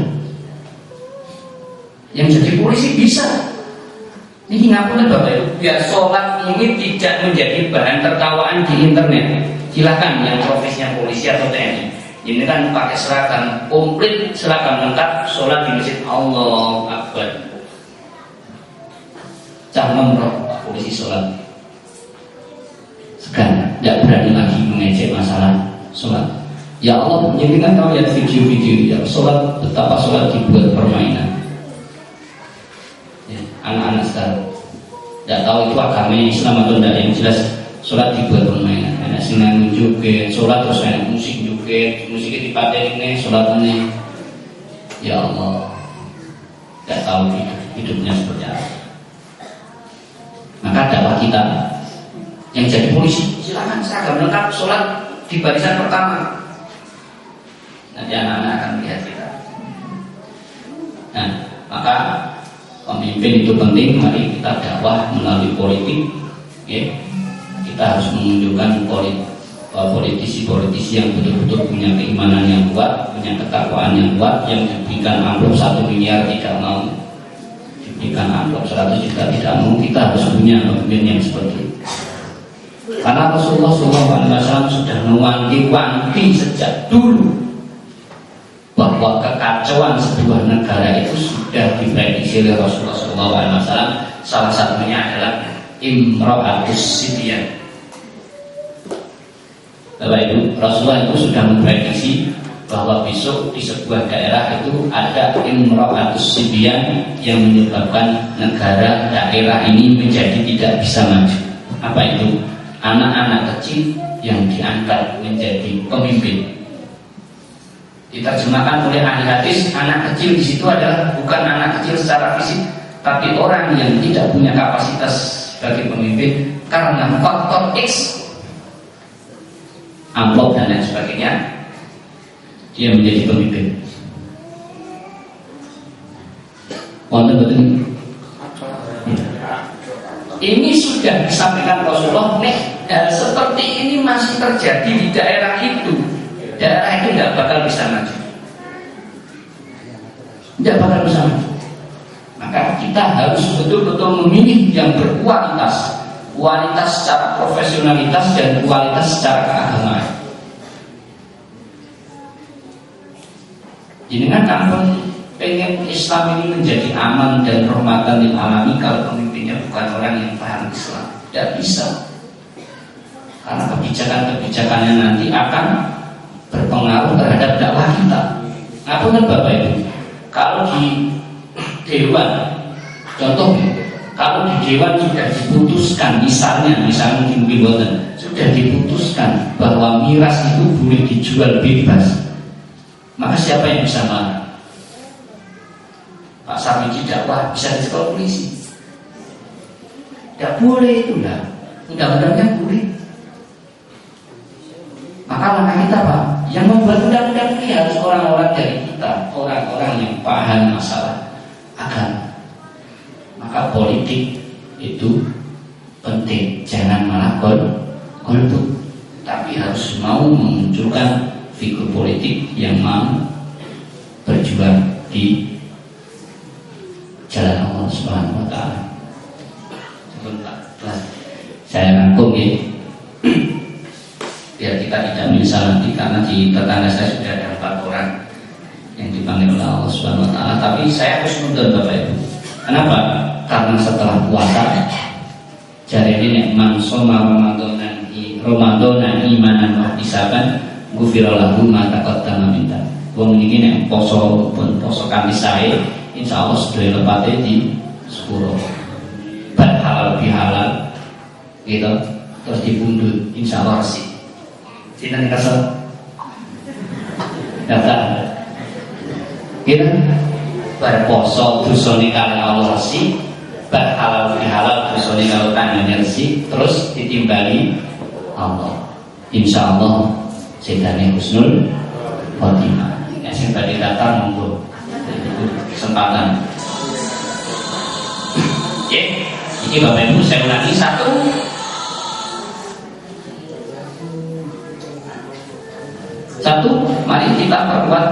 Yang jadi polisi bisa. Ini ngapain Bapak Ibu? Biar sholat ini tidak menjadi bahan tertawaan di internet. Silakan yang profesinya polisi atau TNI. Ini kan pakai seragam komplit, seragam lengkap, sholat di masjid. Allahu Akbar. Jangan polisi sholat. Sekarang tidak berani lagi mengejek masalah sholat. Ya Allah, jadi kan tahu lihat video-video ya sholat, betapa sholat dibuat permainan. Anak-anak sekarang tidak tahu itu agama Islam atau tidak, yang jelas sholat dibuat permainan. Anak senang juga sholat terus enak musik juga, musiknya dipakai ini sholat ini. Ya Allah, tidak tahu hidupnya seperti apa. Maka dakwah kita yang jadi polisi silakan seragam lengkap sholat di barisan pertama. Nanti anak-anak akan melihat kita. Nah, maka pemimpin itu penting. Mari kita dakwah melalui politik, ya. Kita harus menunjukkan politisi-politisi yang betul-betul punya keimanan yang kuat, punya ketakwaan yang kuat, yang diberikan amplop 1 miliar tidak mau, diberikan amplop 100 juta tidak mau. Kita harus punya pemimpin yang seperti itu. Karena Rasulullah SAW sudah mewanti-wanti sejak dulu bahwa kekacauan sebuah negara itu sudah diprediksi oleh Rasulullah SAW. Salah satunya adalah Imra'atus Sibyan. Bapak Ibu, Rasulullah itu sudah memprediksi bahwa besok di sebuah daerah itu ada Imra'atus Sibyan yang menyebabkan negara daerah ini menjadi tidak bisa maju. Apa itu? Anak-anak kecil yang diangkat menjadi pemimpin. Diterjemahkan oleh ahli hadis, anak kecil di situ adalah bukan anak kecil secara fisik, tapi orang yang tidak punya kapasitas sebagai pemimpin karena faktor X, amplop dan lain sebagainya, dia menjadi pemimpin. Wonten betul. Ini sudah disampaikan Rasulullah, nek hal seperti ini masih terjadi di daerah itu nggak bakal bisa maju, nggak bakal bisa maju. Maka kita harus betul-betul memilih yang berkualitas, kualitas secara profesionalitas dan kualitas secara keagamaan. Jangan kampung pengen Islam ini menjadi aman dan rahmatan lil alamin kalau pemimpinnya bukan orang yang paham Islam. Tidak bisa. Karena kebijakan-kebijakannya nanti akan berpengaruh terhadap dakwah kita. Ngapunten Bapak Ibu, kalau di dewan, contohnya, kalau di dewan sudah diputuskan, misalnya mungkin sudah diputuskan bahwa miras itu boleh dijual bebas, maka siapa yang bisa marah? Pak Sarmiji dakwah bisa disetor polisi? Tidak boleh itu lah. Undang-undangnya boleh. Maka langkah kita Pak, yang membuat undang-undang ini harus orang-orang dari kita, orang-orang yang paham masalah agama. Maka politik itu penting, jangan malah golput, tapi harus mau memunculkan figur politik yang mau berjuang di jalan Allah Subhanahu wa taala. Sebentar, saya rangkum ya. Biar kita tidak menyesal nanti, karena di tetangga saya sudah ada 4 orang yang dipanggil oleh Allah Subhanahu wa taala, tapi saya harus mundur Bapak Ibu. Kenapa? Karena setelah puasa jari ini man soma Ramadan imanan wa ihtisaban ghufira lahu ma taqaddama min dzambi. Wong niki nek poso pun poso kanthi sae, insyaallah sedaya lepate di sepuro. Bal halal bihalal gitu, terus dibundut insyaallah resik. Sinten kesel? Data. Gitu. Berposo dosane kali Allah resik, bar halal bihalal dosane kalau tangannya resik, terus ditimbali Allah. Insyaallah sedane husnul khotimah. Nek sing badhe datang monggo kesempatan. Oke, ini Bapak Ibu saya ulangi 1. Mari kita perkuat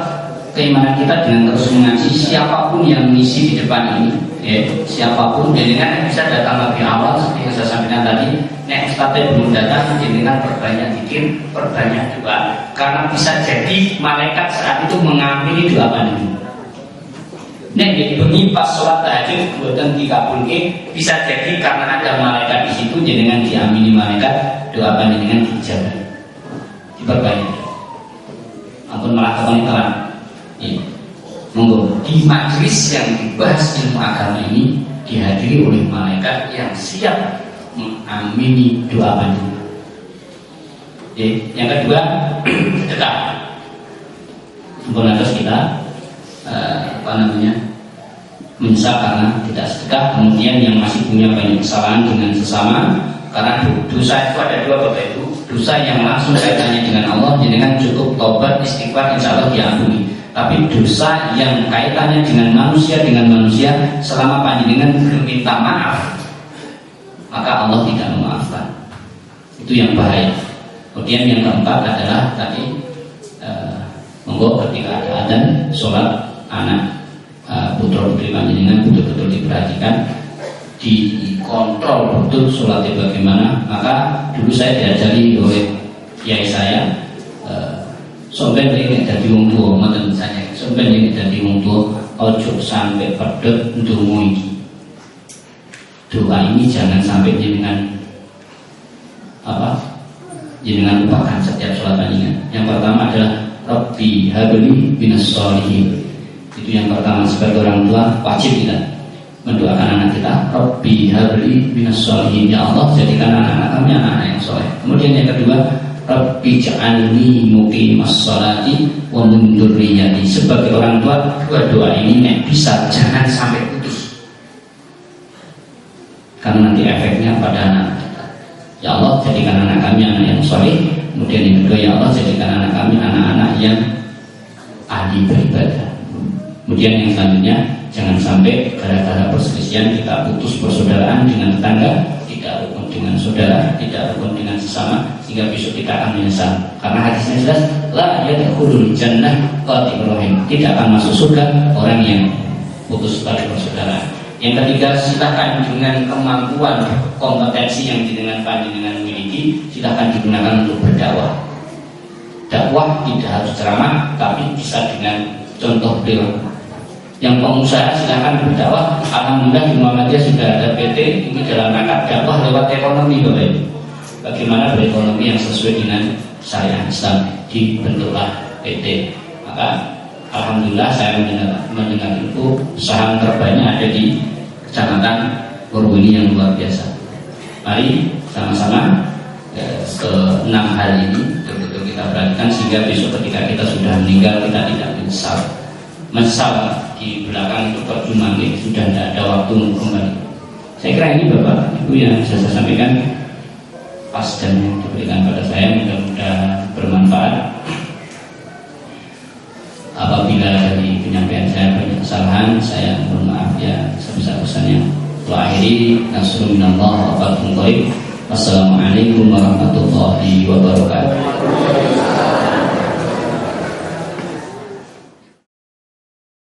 keimanan kita dengan terus mengaji siapapun yang misi di depan ini, ya, siapapun, jenengan bisa datang lebih awal seperti yang saya sampaikan tadi. Nek ustadznya belum datang, jenengan perbanyak zikir, perbanyak doa, karena bisa jadi malaikat saat itu mengamini doa panjenengan. Nek jadi bengi pas sholat tahajud buatan dikabulke, bisa jadi karena ada malaikat di situ, jenengan diamini malaikat, doa panjenengan dijaga, diperbanyak. Ampun malah kepanitaran. Ya. Monggo di majelis yang dibahas ilmu agama ini dihadiri oleh malaikat yang siap mengamini doa panjenengan. Yang kedua, sedekah. Ampun atas kita menyesal karena tidak sedekah, kemudian yang masih punya banyak kesalahan dengan sesama, karena dosa itu ada 2 Bapak Ibu. Dosa yang langsung kaitannya dengan Allah, jenengan cukup tobat istighfar insya Allah diampuni. Tapi dosa yang kaitannya dengan manusia selama panjenengan belum minta maaf, maka Allah tidak memaafkan. Itu yang bahaya. Kemudian yang keempat adalah tadi monggo ketika ada adzan sholat anak putra putri panjenengan betul-betul diperhatikan, dikontrol betul sholatnya bagaimana. Maka dulu saya diajari oleh kiai saya, sampai ini jadi wong tua, ngoten saja. Sampai ini jadi wong tua, ojo sampai pedot ndonga iki. Doa ini jangan sampai jenengan jenengan lupakan setiap sholat panjenengan. Yang pertama adalah Rabbi habli minas sholihin. Itu yang pertama, sebagai orang tua wajib kita mendoakan anak kita, Rabbi habli minas sholihin, ya Allah jadikan anak-anak kami anak-anak yang soleh. Kemudian yang kedua, Rabbi ja'alni muqimas sholati wa min dzurriyyati. Sebagai orang tua, 2 doa ini nek bisa jangan sampai putus, karena nanti efeknya pada anak kita. Ya Allah jadikan anak kami anak yang soleh. Kemudian yang kedua, ya Allah jadikan anak kami anak-anak yang ahli beribadah. Kemudian yang selanjutnya, jangan sampai gara-gara perselisihan kita putus persaudaraan dengan tetangga, tidak rukun dengan saudara, tidak rukun dengan sesama, sehingga besok kita akan menyesal. Karena hadisnya jelas, la yadkhulul jannah qati'ur rahim, tidak akan masuk surga orang yang putus tali persaudaraan. Yang ketiga, silakan dengan kemampuan kompetensi yang panjenengan miliki, silakan digunakan untuk berdakwah. Dakwah tidak harus ceramah, tapi bisa dengan contoh perilaku. Yang pengusaha silakan berdakwah. Alhamdulillah di Muhammadiyah sudah ada PT ini dalam rangka dakwah lewat ekonomi, Bapak Ibu. Bagaimana berekonomi yang sesuai dengan syariat Islam, dibentuklah PT. Maka alhamdulillah saya mendengar itu saham terbanyak ada di Kecamatan Purwini yang luar biasa. Mari sama-sama ke-6 hal ini betul-betul kita perhatikan, sehingga besok ketika kita sudah meninggal kita tidak menyesal di belakang itu percuma, sudah tidak ada waktu untuk kembali. Saya kira ini Bapak Ibu yang saya sampaikan pas dan yang diberikan pada saya, mudah-mudahan bermanfaat. Apabila dari penyampaian saya banyak kesalahan, saya mohon maaf ya sebesar-besarnya. Wa akhiri nasrul minallah wa fathun qarib. Wassalamualaikum warahmatullahi wabarakatuh.